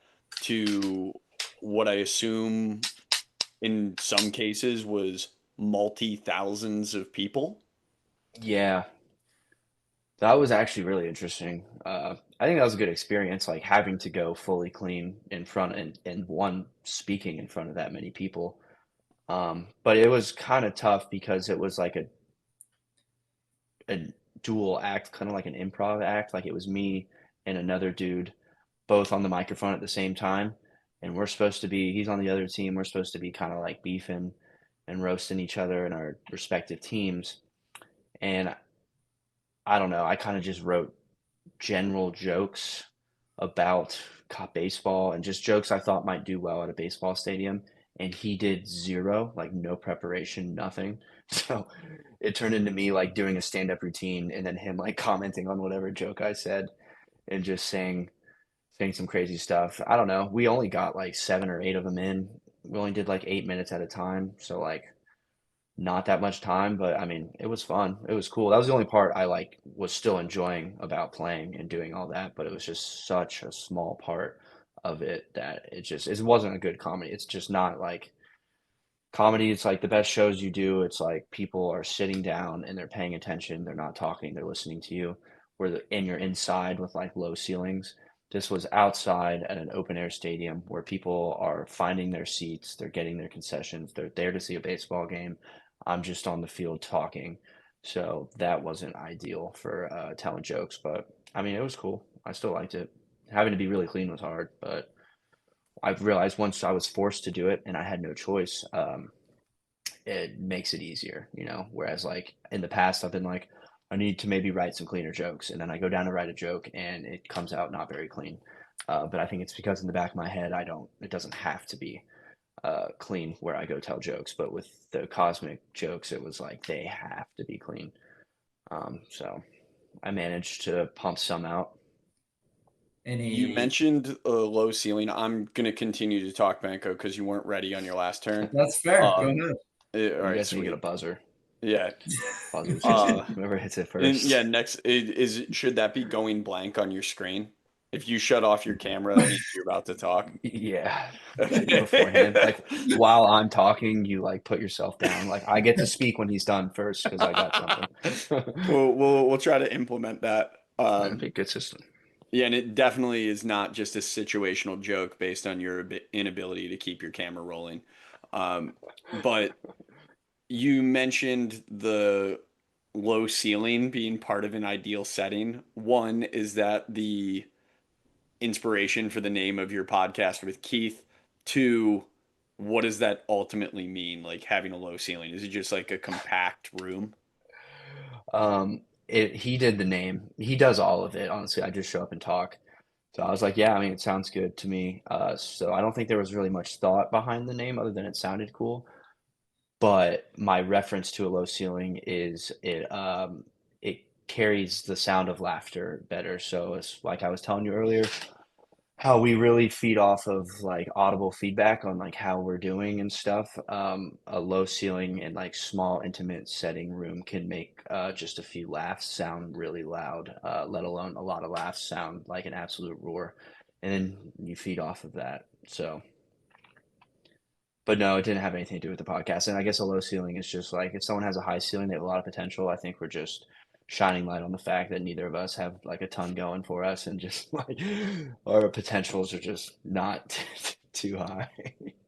to what I assume in some cases was multi thousands of people? Yeah, that was actually really interesting. I think that was a good experience, like having to go fully clean in front and one speaking in front of that many people. But it was kind of tough because it was like a dual act, kind of like an improv act. Like it was me and another dude both on the microphone at the same time. And he's on the other team. We're supposed to be kind of like beefing and roasting each other in our respective teams. And I don't know, I kind of just wrote general jokes about baseball and just jokes I thought might do well at a baseball stadium. And he did zero, like no preparation, nothing. So it turned into me like doing a stand up routine and then him like commenting on whatever joke I said and just saying some crazy stuff. I don't know. We only got like 7 or 8 of them in. We only did like 8 minutes at a time. So like not that much time, but I mean, it was fun. It was cool. That was the only part I like was still enjoying about playing and doing all that, but it was just such a small part of it that it wasn't a good comedy. It's just not like comedy. It's like the best shows you do. It's like people are sitting down and they're paying attention. They're not talking. They're listening to you. And you're inside with like low ceilings. This was outside at an open air stadium where people are finding their seats. They're getting their concessions. They're there to see a baseball game. I'm just on the field talking. So that wasn't ideal for telling jokes, but I mean, it was cool. I still liked it. Having to be really clean was hard, but I've realized once I was forced to do it and I had no choice, it makes it easier, you know. Whereas like in the past, I've been like, I need to maybe write some cleaner jokes, and then I go down to write a joke and it comes out not very clean. But I think it's because in the back of my head, it doesn't have to be clean where I go tell jokes. But with the cosmic jokes, it was like they have to be clean. So I managed to pump some out. You Any mentioned a low ceiling. I'm gonna continue to talk Banko because you weren't ready on your last turn. That's fair. Go Um, ahead. all You right, guys need to get a sweet. buzzer. Yeah. Buzzer's just Uh, whoever hits it and first. yeah. Next, should that be going blank on your screen? If you shut off your camera, that means you're about to talk. Yeah, like beforehand, Okay. like while I'm talking, you like put yourself down. Like I get to speak when he's done first because I got something. We'll try to implement that. That'd be a good system. Yeah, and it definitely is not just a situational joke based on your inability to keep your camera rolling. But you mentioned the low ceiling being part of an ideal setting. One, is that the inspiration for the name of your podcast with Keith? Two, what does that ultimately mean? Like having a low ceiling? Is it just like a compact room? He did the name. He does all of it. Honestly, I just show up and talk. So I was like, yeah, I mean, it sounds good to me. So I don't think there was really much thought behind the name other than it sounded cool. But my reference to a low ceiling is it carries the sound of laughter better. So it's like I was telling you earlier, how we really feed off of like audible feedback on like how we're doing and stuff. A low ceiling and like small intimate setting room can make just a few laughs sound really loud, let alone a lot of laughs sound like an absolute roar. And then you feed off of that. So, But no, it didn't have anything to do with the podcast. And I guess a low ceiling is just like if someone has a high ceiling, they have a lot of potential. I think we're just shining light on the fact that neither of us have like a ton going for us, and just like our potentials are just not too high.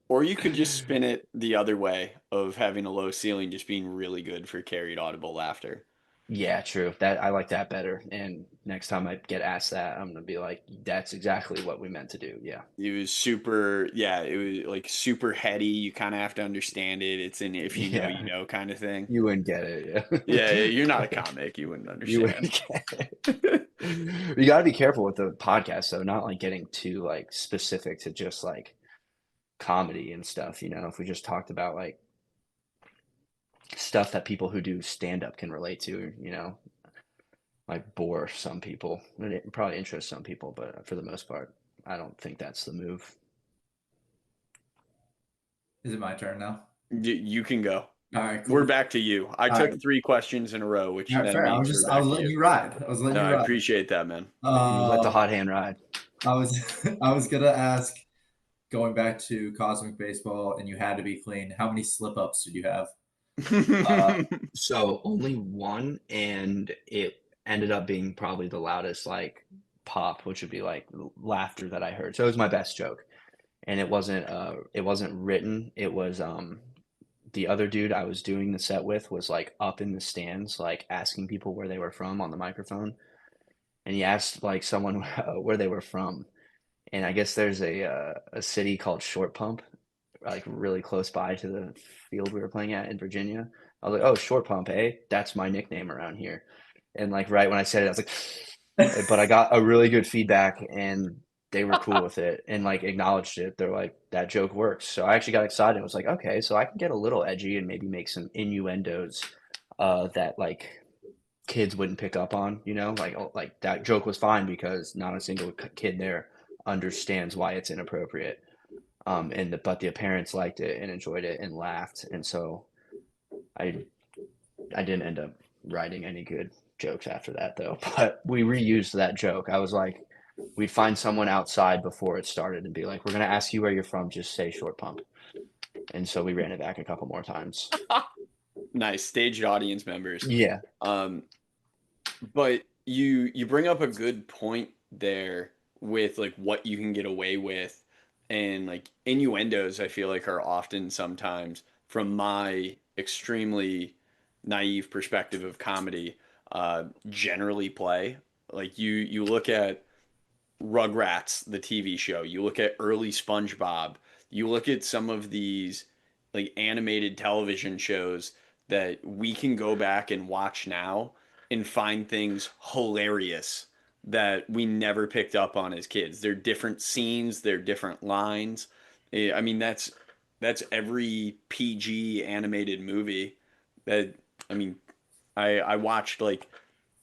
Or you could just spin it the other way of having a low ceiling just being really good for carried audible laughter. Yeah, true. That I like that better. And next time I get asked that, I'm gonna be like, that's exactly what we meant to do. Yeah. It was super, yeah, it was like super heady. You kind of have to understand it. It's an if you Yeah. know kind of thing. You wouldn't get it. Yeah, Yeah. you're not a comic. You wouldn't You understand. wouldn't get it. You got to be careful with the podcast, though, not like getting too like specific to just like comedy and stuff. If we just talked about like stuff that people who do stand up can relate to, might bore some people. It probably interests some people, but for the most part, I don't think that's the move. Is it my turn now? You can go. All right, cool. We're back to you. I All took right. 3 questions in a row, which All right, then fair. I means was we're back to letting you. you ride. I was letting No, you I ride. appreciate that, man. You let the hot hand ride. I was gonna ask, going back to Cosmic Baseball, and you had to be clean. How many slip ups did you have? So only one, and it ended up being probably the loudest like pop, which would be like laughter that I heard. So it was my best joke, and it wasn't written. It was the other dude I was doing the set with was like up in the stands, like asking people where they were from on the microphone, and he asked like someone where they were from, and I guess there's a city called Short Pump, like really close by to the field we were playing at in Virginia. I was like, "Oh, Short Pump, eh? That's my nickname around here." And like right when I said it, I was like, but I got a really good feedback, and they were cool with it and like acknowledged it. They're like, "That joke works." So I actually got excited. I was like, "Okay, so I can get a little edgy and maybe make some innuendos that like kids wouldn't pick up on, like that joke was fine because not a single kid there understands why it's inappropriate." But the parents liked it and enjoyed it and laughed, and so I didn't end up writing any good jokes after that though. But we reused that joke. I was like, we'd find someone outside before it started and be like, "We're gonna ask you where you're from. Just say Short Pump." And so we ran it back a couple more times. Nice staged audience members. Yeah. But you bring up a good point there with like what you can get away with, and like innuendos I feel like are often sometimes from my extremely naive perspective of comedy generally play. Like you look at Rugrats, the TV show, you look at early SpongeBob, you look at some of these like animated television shows that we can go back and watch now and find things hilarious that we never picked up on as kids. They're different scenes, they're different lines. I mean, that's every PG animated movie. That I mean, I watched like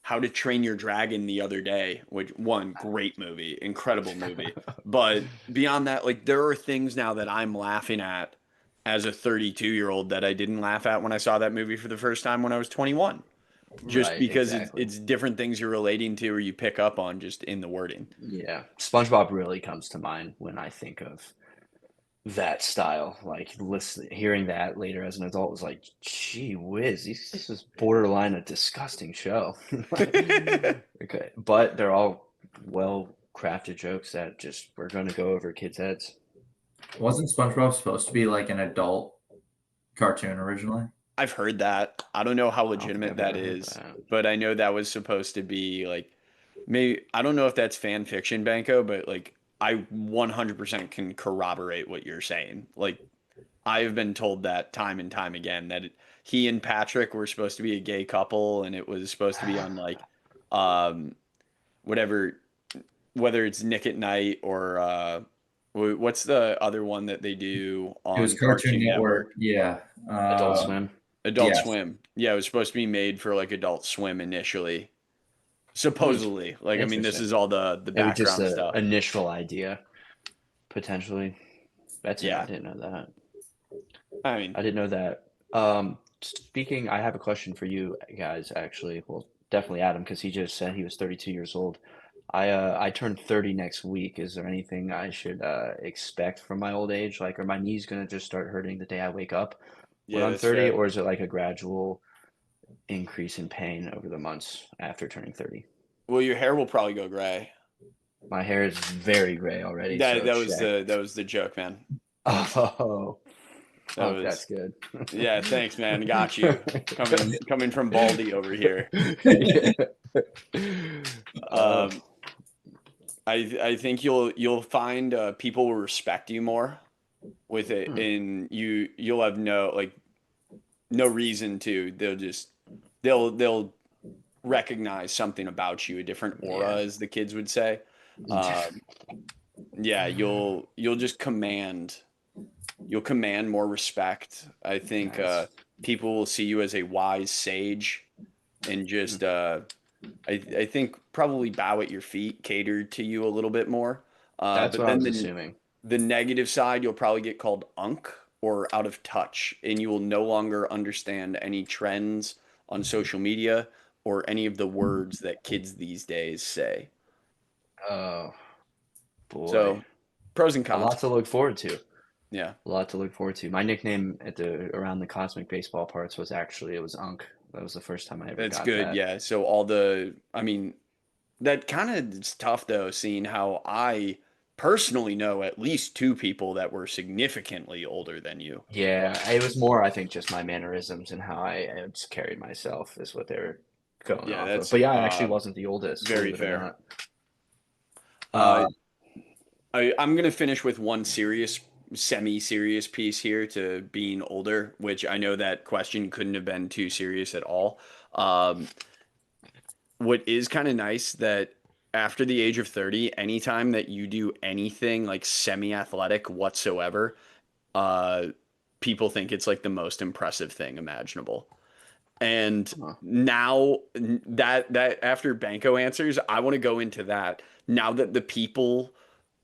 How to Train Your Dragon the other day, which one great movie, incredible movie. But beyond that, like there are things now that I'm laughing at as a 32-year-old that I didn't laugh at when I saw that movie for the first time when I was 21. Just Right, because exactly. it's different things you're relating to or you pick up on just in the wording. Yeah. SpongeBob really comes to mind when I think of that style. Like hearing that later as an adult was like, gee whiz, this is borderline a disgusting show. Okay, but they're all well crafted jokes that just we're going to go over kids' heads. Wasn't SpongeBob supposed to be like an adult cartoon originally? I've heard that. I don't know how I don't think legitimate I've that ever heard is, that. but I know that was supposed to be like maybe I don't know if that's fan fiction, Banko, but like I 100% can corroborate what you're saying. Like I've been told that time and time again that he and Patrick were supposed to be a gay couple, and it was supposed to be on like um whatever, whether it's Nick at Night or what's the other one that they do It was on Cartoon Cartoon Network? Network. Yeah. Adult Swim. Adult Yes. Swim. Yeah, it was supposed to be made for like Adult Swim initially. Hmm. Supposedly. Like I mean this Interesting. is all the It was just background an stuff. initial idea, potentially. I Yeah. didn't know that. I mean I didn't know that. Speaking, I have a question for you guys, actually. Well, definitely Adam, because he just said he was 32 years old. I turned 30 next week. Is there anything I should expect from my old age? Like, are my knees gonna just start hurting the day I wake up when Yeah, I'm that's 30, fair. or is it like a gradual increase in pain over the months after turning 30? Well, your hair will probably go gray. My hair is very gray already, so check. That was the joke, man. Oh, That fuck, that's was good. yeah. Thanks, man. Got you. Coming from Baldy over here. Yeah. Um, I think you'll find people will respect you more with it, Hmm. and you'll have no reason to. They'll recognize something about you, a different aura, Yeah. as the kids would say. Um, yeah, you'll just you'll command more respect. I think Nice. people will see you as a wise sage, and just I think probably bow at your feet, cater to you a little bit more. That's But what I then was assuming. the negative side, you'll probably get called unk or out of touch, and you will no longer understand any trends on social media or any of the words that kids these days say. Oh boy. So, pros and A cons. lot to look forward to. Yeah, A lot to look forward to. My nickname at the around the cosmic baseball parts was it was Unk. That was the first time I ever that's got good. that. Yeah. So I mean, that kind of is tough though, seeing how I personally know at least two people that were significantly older than you. Yeah, it was more, I think, just my mannerisms and how I just carried myself is what they were going Yeah, off of. that's But yeah, I actually wasn't the oldest, very believe it or fair. not. Uh, Uh, I'm gonna finish with one semi-serious piece here to being older, which I know that question couldn't have been too serious at all. Um, what is kind of nice that after the age of 30, anytime that you do anything like semi-athletic whatsoever, uh, people think it's like the most impressive thing imaginable. And huh. now that after Banko answers, I want to go into that. Now that the people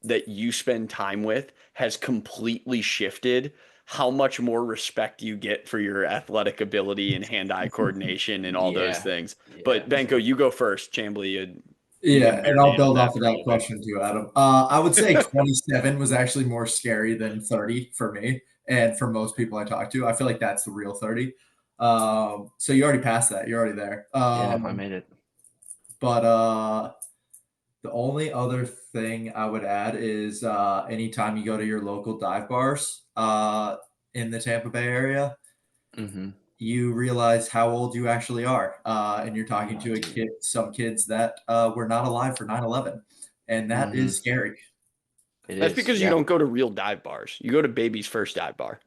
that you spend time with has completely shifted, how much more respect you get for your athletic ability and hand-eye coordination and all those Yeah, things. yeah. But Banko, you go first. Chamblee, you Yeah, can and I'll handle build that off of for a that little bit. question too, Adam. I would say 27 was actually more scary than 30 for me, and for most people I talk to. I feel like that's the real 30. So you already passed that. You're already there. Yeah, I made it. But the only other thing I would add is anytime you go to your local dive bars in the Tampa Bay area, Hmm. you realize how old you actually are. And you're talking Oh, to dude. some kids that were not alive for 9/11, and that Hmm. is scary. It That's is, because you yeah. don't go to real dive bars. You go to baby's first dive bar.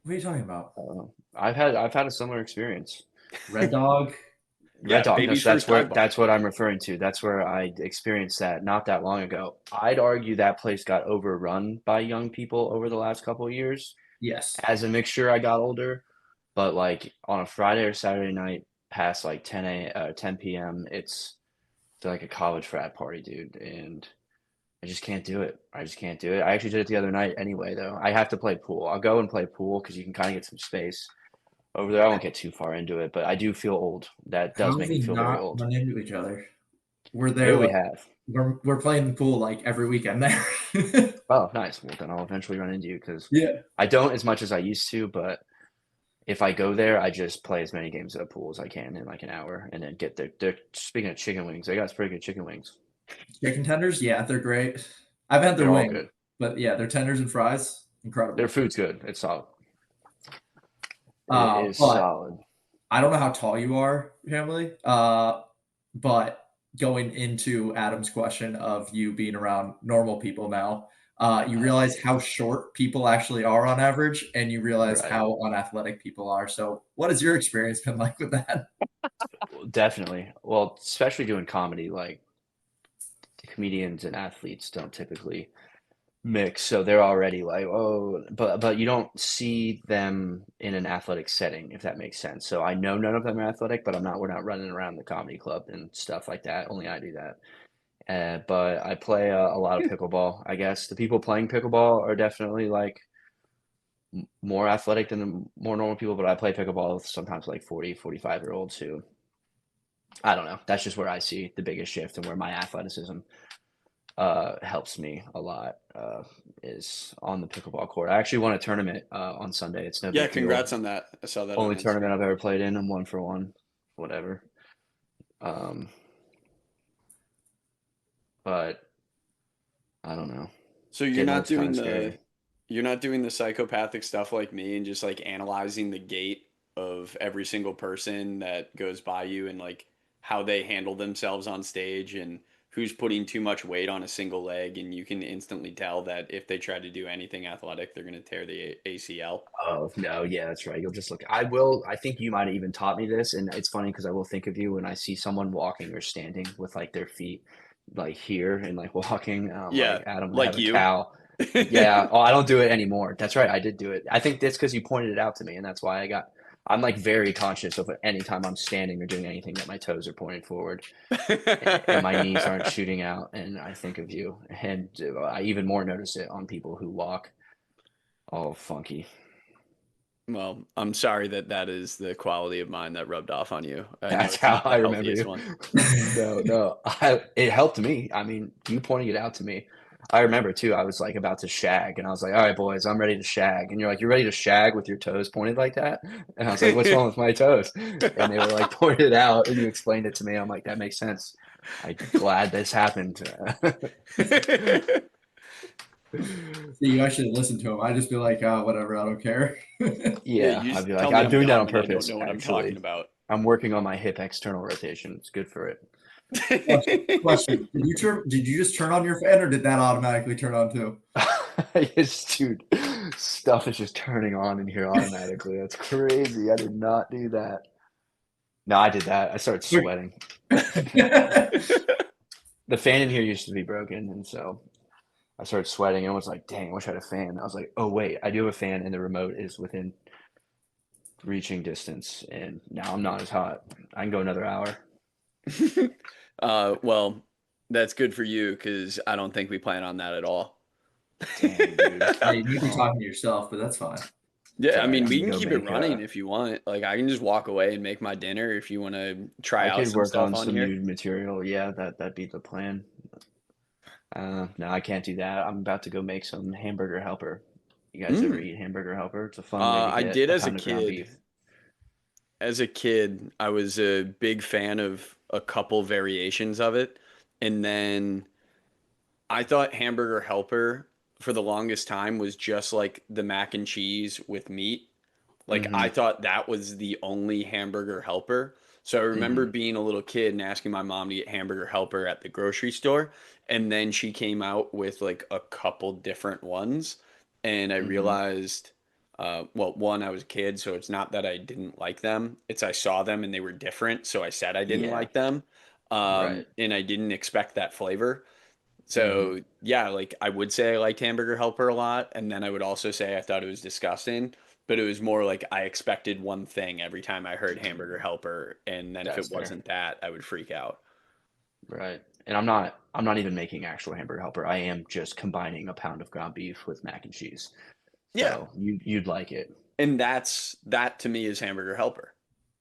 What are you talking about? I've had a similar experience. Red Dog? Red Yeah, Dog. No, baby's so first dive bar. that's what I'm referring to. That's where I experienced that not that long ago. I'd argue that place got overrun by young people over the last couple of years. Yes. As a mixture, I got older, but like on a Friday or Saturday night past like 10 p.m., it's like a college frat party, dude, and I just can't do it. I just can't do it. I actually did it the other night anyway, though. I have to play pool. I'll go and play pool because you can kind of get some space over there. I won't get too far into it, but I do feel old. That How does have make me we feel very not old. run into each other? We're there Maybe we like have. we're playing the pool like every weekend there. Oh, nice. Well, then I'll eventually run into you because Yeah. I don't as much as I used to, but if I go there, I just play as many games at pool as I can in like an hour and then get there. They're speaking of chicken wings, they got pretty good chicken wings. Chicken tenders, yeah, they're great. I've had their They're all wings, good. but yeah, their tenders and fries, Their incredible. food's good. It's solid. It is But solid. I don't know how tall you are, Emily. But going into Adam's question of you being around normal people now, you realize how short people actually are on average, and you realize Right. how unathletic people are. So, what has your experience been like with that? Definitely. Well, especially doing comedy, like comedians and athletes don't typically mix, so they're already like, oh, but you don't see them in an athletic setting, if that makes sense. So I know none of them are athletic, but we're not running around the comedy club and stuff like that. Only I do that. But I play a lot of pickleball. I guess the people playing pickleball are definitely like more athletic than the more normal people, but I play pickleball with sometimes like 40, 45-year-olds who I don't know. That's just where I see the biggest shift and where my athleticism helps me a lot is on the pickleball court. I actually won a tournament on Sunday. It's no Yeah, big deal. congrats on that. I saw that Only on tournament Instagram. I've ever played in. I'm 1-for-1, whatever. But I don't know. So you're Getting not old's kind doing of the scary. you're not doing the psychopathic stuff like me and just like analyzing the gait of every single person that goes by you and like how they handle themselves on stage and who's putting too much weight on a single leg and you can instantly tell that if they try to do anything athletic, they're going to tear the ACL. Oh, no, yeah, that's right. You'll just look. I think you might have even taught me this, and it's funny because I will think of you when I see someone walking or standing with like their feet like here and like walking. Yeah, Like Adam, I like have a you. cow. Yeah. Oh, I don't do it anymore. That's right. I did do it. I think that's because you pointed it out to me, and that's why I'm like very conscious of anytime I'm standing or doing anything that my toes are pointed forward and my knees aren't shooting out, and I think of you. And I even more notice it on people who walk all funky. Well, I'm sorry that that is the quality of mine that rubbed off on you. I know That's it's how not I the remember healthiest you. one. No, it helped me. I mean, you pointing it out to me. I remember too, I was like about to shag and I was like, all right, boys, I'm ready to shag. And you're like, you're ready to shag with your toes pointed like that? And I was like, what's wrong with my toes? And they were like, pointed out and you explained it to me. I'm like, that makes sense. I'm glad this happened. See, you actually listen to him. I just be like, oh, whatever, I don't care. Yeah, Yeah, you I'd just be like, tell me I'm I'm doing that dumb on and I don't purpose, know what I'm talking actually. about. I'm working on my hip external rotation. It's good for it. Question: Did you just turn on your fan, or did that automatically turn on too? Yes, dude, stuff is just turning on in here automatically. That's crazy. I did not do that. No, I did that. I started sweating. The fan in here used to be broken, and so I started sweating and I was like, dang, I wish I had a fan. I was like, oh wait, I do have a fan and the remote is within reaching distance, and now I'm not as hot. I can go another hour. Well, that's good for you because I don't think we plan on that at all. Dang, dude. Hey, you might be Oh, talking to yourself, but that's fine. Yeah, I sorry, mean, I'm we gonna can go keep it make running if you want. Like, I can just walk away and make my dinner if you want to try I out could some work stuff on on some here. new material. Yeah, that'd be the plan. No, I can't do that. I'm about to go make some hamburger helper. You guys ever Mm. eat hamburger helper? It's a fun way to I get did a as a pound of ground kid. beef. As a kid, I was a big fan of a couple variations of it. And then I thought hamburger helper for the longest time was just like the mac and cheese with meat. Like Mm-hmm. I thought that was the only hamburger helper. So I Mm-hmm. remember being a little kid and asking my mom to get hamburger helper at the grocery store. And then she came out with like a couple different ones. And I Mm-hmm. realized, well, one, I was a kid, so it's not that I didn't like them. It's I saw them and they were different. So I said I didn't Yeah, like them. right. And I didn't expect that flavor. Mm-hmm. So yeah, like I would say I liked Hamburger Helper a lot, and then I would also say I thought it was disgusting. But it was more like I expected one thing every time I heard Hamburger Helper, and then if That's it fair. wasn't that, I would freak out. Right. And I'm not even making actual hamburger helper. I am just combining a pound of ground beef with mac and cheese. Yeah, So you'd like it. and that to me is Hamburger Helper.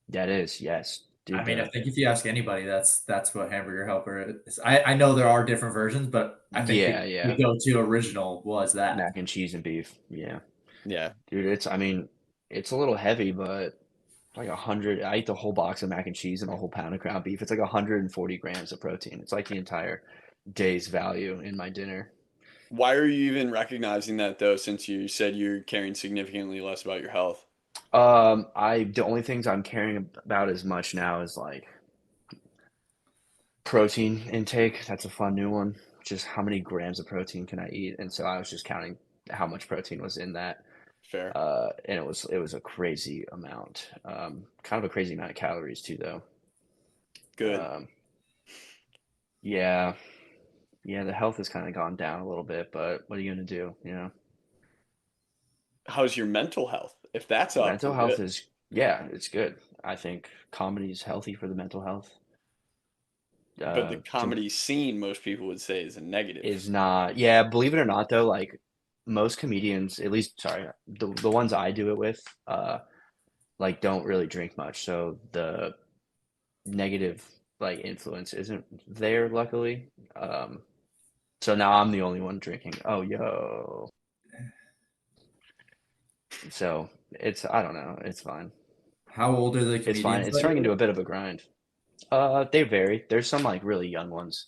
That is, yes. I Dude, mean, I the think if you ask anybody, that's what hamburger helper is. I know there are different versions, but I think yeah, the yeah. go-to original was that. Mac and cheese and beef. Yeah. Yeah. Dude, I mean, it's a little heavy, but like 100. I eat the whole box of mac and cheese and a whole pound of ground beef. It's like 140 grams of protein. It's like the entire day's value in my dinner. Why are you even recognizing that though, since you said you're caring significantly less about your health? The only things I'm caring about as much now is like protein intake. That's a fun new one. Just how many grams of protein can I eat? And so I was just counting how much protein was in that. Fair. And it was a crazy amount. Kind of a crazy amount of calories too, though. Good. Um, yeah, yeah, the health has kind of gone down a little bit, but what are you gonna do? How's your mental health? If that's up, Mental we're health good. is, yeah, it's good. I think comedy is healthy for the mental health. But the To comedy scene, most people would say, is a negative. is not, yeah, believe it or not, though, like most comedians, at least, sorry, the ones I do it with, like don't really drink much, so the negative like influence isn't there, luckily. So now I'm the only one drinking. Oh, yo. So I don't know. It's fine. How old are the It's fine. comedians It's that turning you're into a with? bit of a grind. They vary. There's some like really young ones.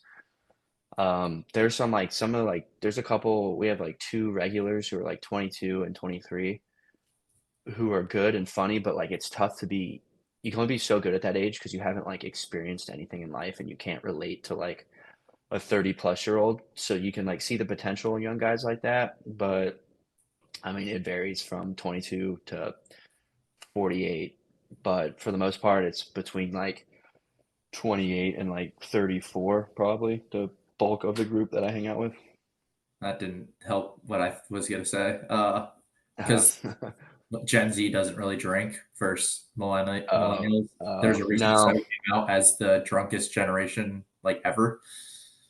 There's there's a couple. We have like two regulars who are like 22 and 23 who are good and funny, but like it's tough to be. You can only be so good at that age because you haven't like experienced anything in life and you can't relate to like a 30-plus-year-old. So you can like see the potential in young guys like that, but I mean it varies from 22 to 48, but for the most part it's between like 28 and like 34, probably the bulk of the group that I hang out with. That didn't help what I was gonna say. Uh, Because Gen Z doesn't really drink versus millennials. There's a recent no. study came out as the drunkest generation like ever.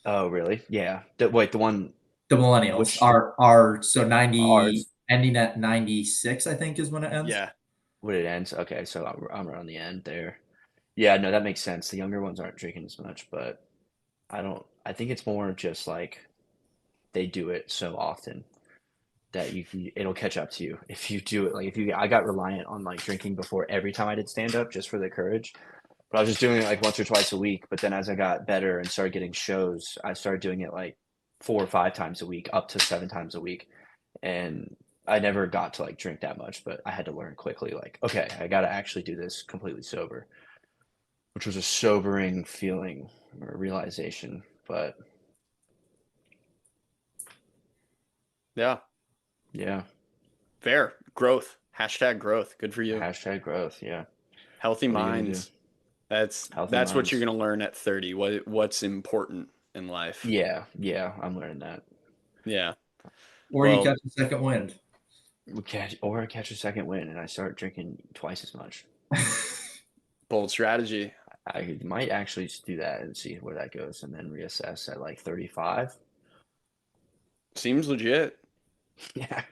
Oh, really? Yeah. Wait, the one The millennials which are so 90 ours ending at 96, I think is when it ends. Yeah. when it ends. Okay, so I'm around the end there. Yeah, no, that makes sense. The younger ones aren't drinking as much, but I think it's more just like they do it so often that it'll catch up to you if you do it. Like I got reliant on like drinking before every time I did stand up just for the courage. But I was just doing it like once or twice a week. But then as I got better and started getting shows, I started doing it like 4 or 5 times a week, up to 7 times a week. And I never got to like drink that much, but I had to learn quickly, like, okay, I got to actually do this completely sober, which was a sobering feeling or realization. But Yeah. yeah, Fair. Growth. Hashtag growth. Good for you. hashtag growth. Yeah. Healthy What are you gonna do? minds. That's Healthy that's what you're minds. gonna learn at 30. What's important in life. Yeah. Yeah. I'm learning that. Yeah. Or you Well, catch a second wind. I catch a second win and I start drinking twice as much. bold strategy. I might actually just do that and see where that goes and then reassess at like 35. Seems legit. Yeah.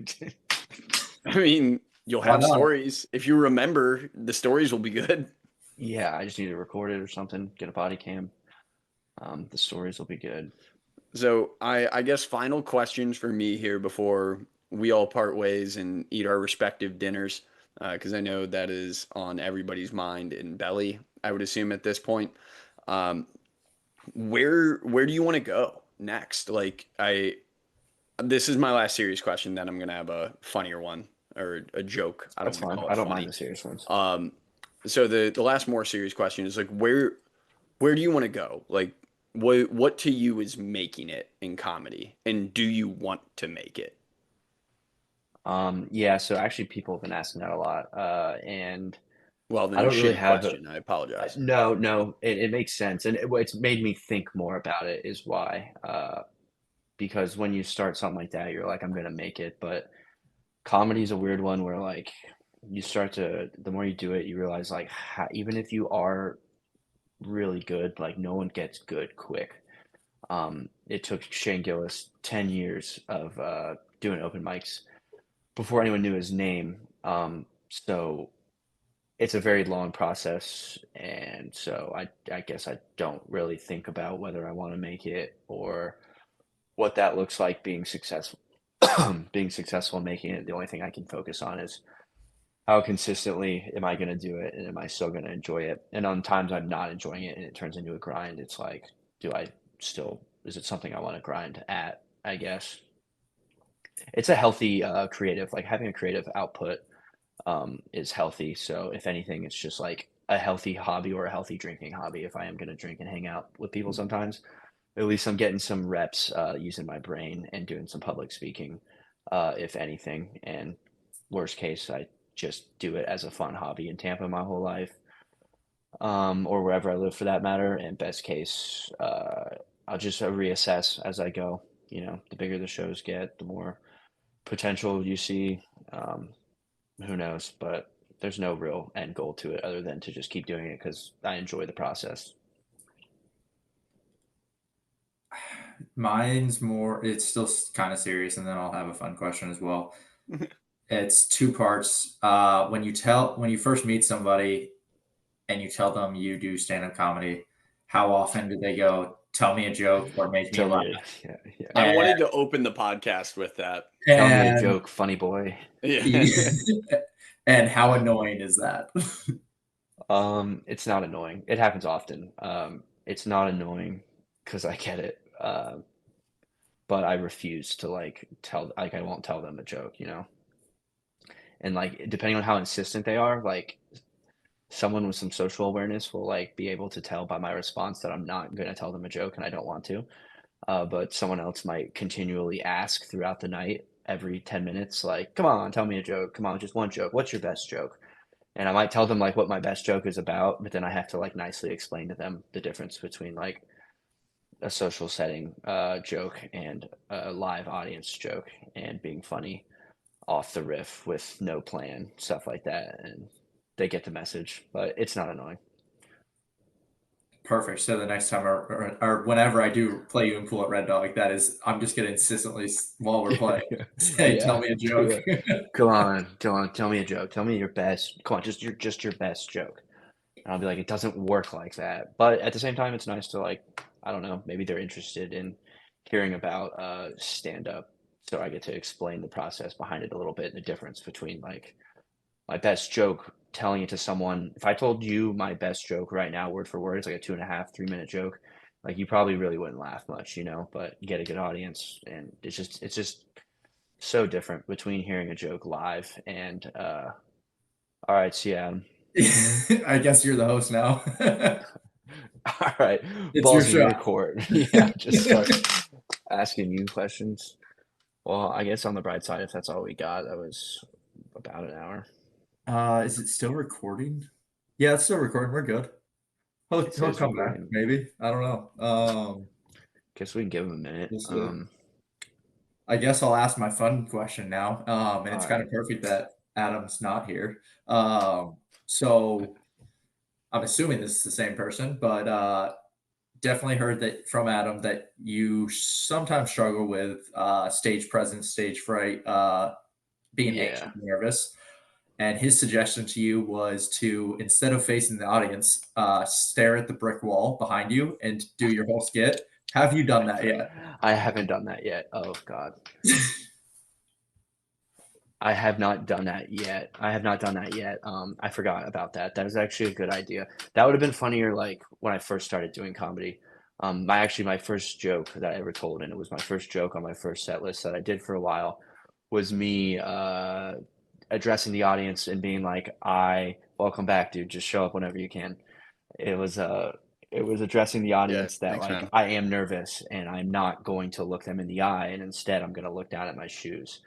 I mean, you'll Why have not? stories. If you remember, the stories will be good. Yeah, I just need to record it or something, get a body cam. The stories will be good. So I guess final questions for me here before we all part ways and eat our respective dinners, because I know that is on everybody's mind and belly, I would assume at this point. Um, where do you want to go next? Like this is my last serious question, then I'm gonna have a funnier one or a joke. I don't That's want to fine. call I it don't mind funny. the serious ones. So the last more serious question is like where do you want to go? Like what to you is making it in comedy, and do you want to make it? Yeah, so actually people have been asking that a lot. And Well, I then don't really shitty have question. I apologize. no, it makes sense. And it's made me think more about it is why. Because when you start something like that, you're like, I'm gonna make it. But comedy is a weird one where like the more you do it, you realize like even if you are really good, like no one gets good quick. It took Shane Gillis 10 years of doing open mics before anyone knew his name. So it's a very long process, and so I guess I don't really think about whether I want to make it or what that looks like being successful. Being successful and making it, the only thing I can focus on is how consistently am I going to do it, and am I still going to enjoy it? And on times I'm not enjoying it and it turns into a grind, it's like, do I still, is it something I want to grind at? I guess it's a healthy creative, like having a creative output is healthy. So if anything, it's just like a healthy hobby or a healthy drinking hobby. If I am going to drink and hang out with people sometimes, at least I'm getting some reps using my brain and doing some public speaking, if anything. And worst case, I just do it as a fun hobby in Tampa my whole life, or wherever I live for that matter. And best case, I'll just reassess as I go. You know, the bigger the shows get, the more potential you see. Um, who knows? But there's no real end goal to it other than to just keep doing it because I enjoy the process. Mine's more, it's still kind of serious, and then I'll have a fun question as well. It's two parts. When you first meet somebody and you tell them you do stand-up comedy, how often do they go, tell me a joke or make me Tell laugh? me, yeah. I And- wanted to open the podcast with that. Tell me a And, joke, funny boy. Yeah. and how annoying is that? It's not annoying. It happens often. It's not annoying because I get it. But I refuse to like tell, like I won't tell them a joke, you know? And like depending on how insistent they are, like someone with some social awareness will like be able to tell by my response that I'm not going to tell them a joke and I don't want to. But someone else might continually ask throughout the night, every 10 minutes, like, come on, tell me a joke. Come on, just one joke. What's your best joke? And I might tell them like what my best joke is about, but then I have to like nicely explain to them the difference between like a social setting joke and a live audience joke and being funny off the riff with no plan, stuff like that. And they get the message, but it's not annoying. Perfect. So the next time or whenever I do play you in pool at Red Dog, that is, I'm just going to insistently, while we're playing, say, tell me a joke. Come on, tell me a joke. Tell me your best. Come on, just your best joke. And I'll be like, it doesn't work like that. But at the same time, it's nice to like, I don't know, maybe they're interested in hearing about stand up. So I get to explain the process behind it a little bit and the difference between like my best joke, telling it to someone. If I told you my best joke right now, word for word, it's like a 2.5, 3 minute joke. Like you probably really wouldn't laugh much, you know, but you get a good audience and it's just so different between hearing a joke live and all right, see ya. I guess you're the host now. All right, It's balls your in your show. court. Yeah, just start asking you questions. Well, I guess on the bright side, if that's all we got, that was about an hour. Is it still recording? Yeah, it's still recording. We're good. He'll says come back, recording. maybe. I don't know. Guess we can give him a minute. We'll see. I guess I'll ask my fun question now. And it's All kind of perfect that Adam's not here. So I'm assuming this is the same person, but definitely heard that from Adam that you sometimes struggle with stage presence, stage fright, being Yeah. anxious and nervous. And his suggestion to you was to, instead of facing the audience, stare at the brick wall behind you and do your whole skit. Have you done that yet? I haven't done that yet. Oh God. I have not done that yet. I forgot about that. That was actually a good idea. That would have been funnier like when I first started doing comedy. My first joke that I ever told, and it was my first joke on my first set list that I did for a while, was me addressing the audience and being like, "I welcome back, dude. Just show up whenever you can." It was addressing the audience that thanks, like man. I am nervous and I'm not going to look them in the eye, and instead I'm going to look down at my shoes.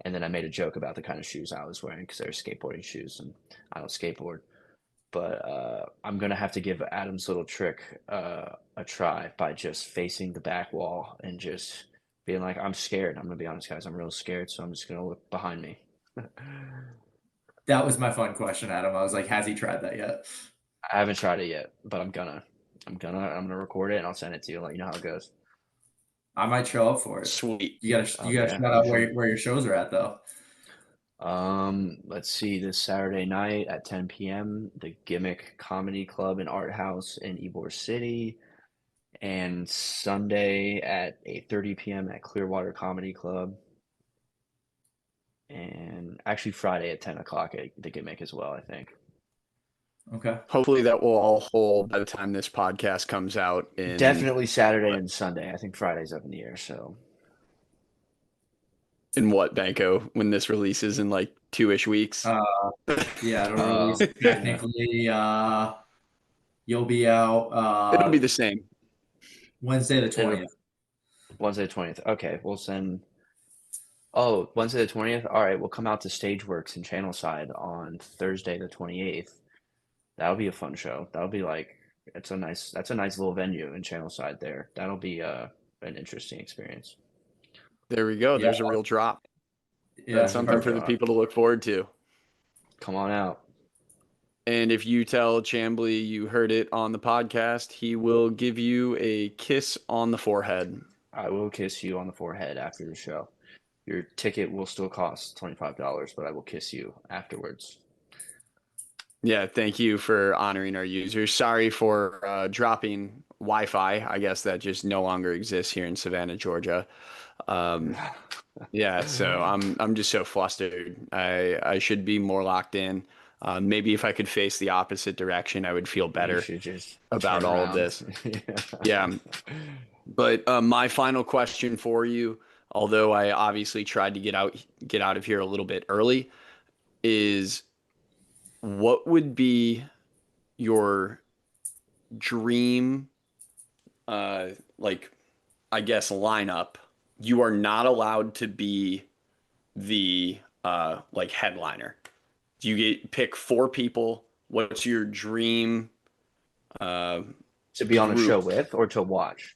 And then I made a joke about the kind of shoes I was wearing because they were skateboarding shoes, and I don't skateboard. But I'm gonna have to give Adam's little trick a try by just facing the back wall and just being like, "I'm scared. I'm gonna be honest, guys. I'm real scared, so I'm just gonna look behind me." That was my fun question, Adam. I was like, has he tried that yet? I haven't tried it yet, but I'm gonna record it and I'll send it to you and let you know how it goes. I might show up for it. Sweet. You gotta Okay, shout out you should. where your shows are at though. Let's see, this Saturday night at 10 p.m., the Gimmick Comedy Club and Art House in Ybor City, and Sunday at 8:30 p.m. at Clearwater Comedy Club, and actually Friday at 10 o'clock at the Gimmick as well, I think. Okay. Hopefully that will all hold by the time this podcast comes out. Definitely Saturday and Sunday. I think Friday's up in the air, so. In what, Banko, when this releases in like 2-ish weeks? Yeah, it'll release yeah. technically. You'll be out It'll be the same. Wednesday the 20th. Wednesday the 20th. Okay, we'll send. Oh, Wednesday the 20th? All right, we'll come out to Stageworks in Channelside on Thursday the 28th. That'll be a fun show. That'll be like, that's a nice little venue in Channelside there. That'll be an interesting experience. There we go. Yeah. There's a real drop. Yeah, That's something for the people to look forward to. Come on out. And if you tell Chamblee you heard it on the podcast, he will give you a kiss on the forehead. I will kiss you on the forehead after the show. Your ticket will still cost $25, but I will kiss you afterwards. Yeah, thank you for honoring our users. Sorry for dropping Wi-Fi. I guess that just no longer exists here in Savannah, Georgia. Yeah, so I'm just so flustered. I should be more locked in. Maybe if I could face the opposite direction, I would feel You better should just about turn all of around. this. Yeah. But my final question for you, although I obviously tried to get out of here a little bit early, is what would be your dream like I guess lineup? You are not allowed to be the like headliner. Do you get pick four people? What's your dream uh To be on a show group? with or to watch?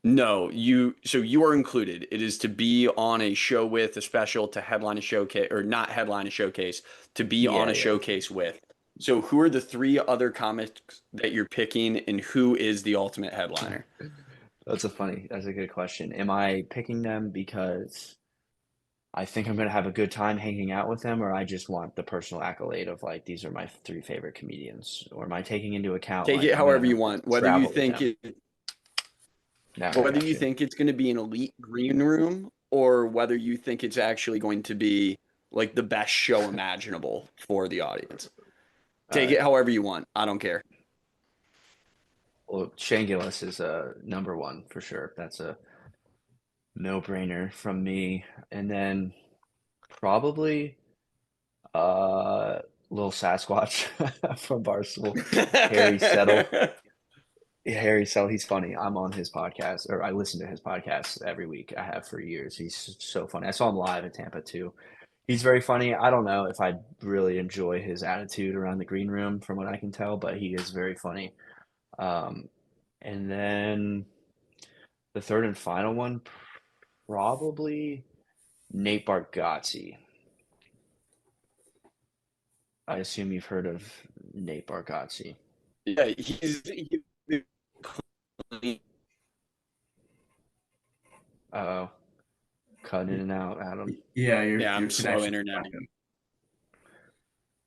No, you are included. It is to be on a show with, a special, to headline a showcase, or not headline a showcase, to be on Yeah, a yeah. showcase with. So who are the three other comics that you're picking, and who is the ultimate headliner? That's a good question. Am I picking them because I think I'm gonna have a good time hanging out with them, or I just want the personal accolade of like these are my three favorite comedians? Or am I taking into account Take like it I'm however gonna you want. travel with them? Now I Whether got you you. think it's going to be an elite green room, or whether you think it's actually going to be like the best show imaginable for the audience. All Take right. it however you want. I don't care. Well, Shane Gillis is number one for sure. That's a no-brainer from me. And then probably little Sasquatch from Barstool, Harry Settle. Harry Settle, he's funny. I'm on his podcast, or I listen to his podcast every week. I have for years. He's so funny. I saw him live in Tampa too. He's very funny. I don't know if I really enjoy his attitude around the green room, from what I can tell, but he is very funny. Um, and then the third and final one, probably Nate Bargatze. I assume you've heard of Nate Bargatze. Yeah, he's Uh-oh, cutting in and out, Adam. Yeah, yeah, your I'm slow connection. internet.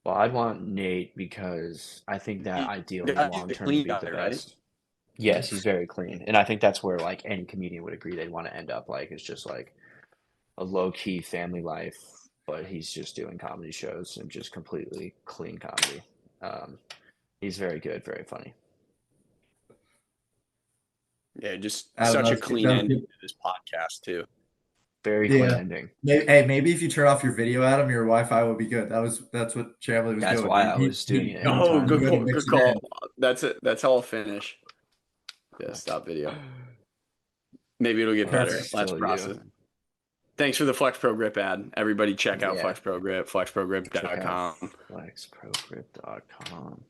Well, I'd want Nate because I think that ideally Yeah, he's long the term would clean be guy, the right? best. Yes, he's very clean. And I think that's where like any comedian would agree they'd want to end up. Like it's just like a low key family life, but he's just doing comedy shows and just completely clean comedy. Um, he's very good, very funny. Yeah, just Adam, such a that's good. clean That's ending good. to this podcast too. Very clean Yeah. ending. Maybe if you turn off your video, Adam, your Wi-Fi would be good. That's what Chamblee was That's doing. why I was doing it every Oh, time. He wouldn't good mix it call. in. That's it. That's how I'll finish. Yeah, stop video. Maybe it'll get better. That's Let's still process. you. Thanks for the Flex Pro Grip ad. Everybody check out Yeah. Flex Pro Grip, Check flexprogrip.com. out flexprogrip.com.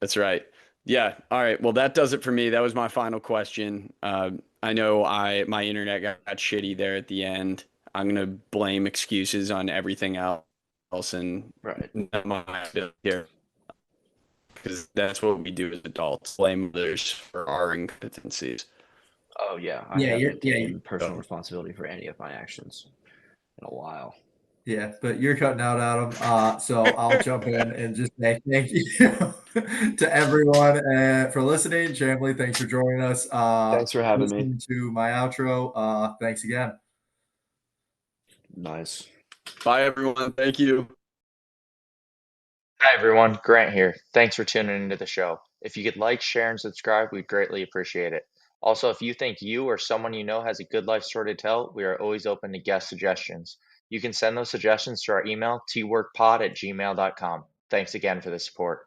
That's right. Yeah. All right. Well, that does it for me. That was my final question. I know my internet got shitty there at the end. I'm gonna blame excuses on everything else and Right. not my here because that's what we do as adults. Blame others for our incompetencies. Oh yeah, I Yeah, haven't yeah, taken personal responsibility for any of my actions in a while. yeah. But you're cutting out, Adam. So I'll jump in and just say thank you to everyone for listening. Chamblee, thanks for joining us. Thanks for having me. Listening to my outro. Thanks again. Nice. Bye, everyone. Thank you. Hi, everyone. Grant here. Thanks for tuning into the show. If you could like, share, and subscribe, we'd greatly appreciate it. Also, if you think you or someone you know has a good life story to tell, we are always open to guest suggestions. You can send those suggestions to our email, tworkpod@gmail.com. Thanks again for the support.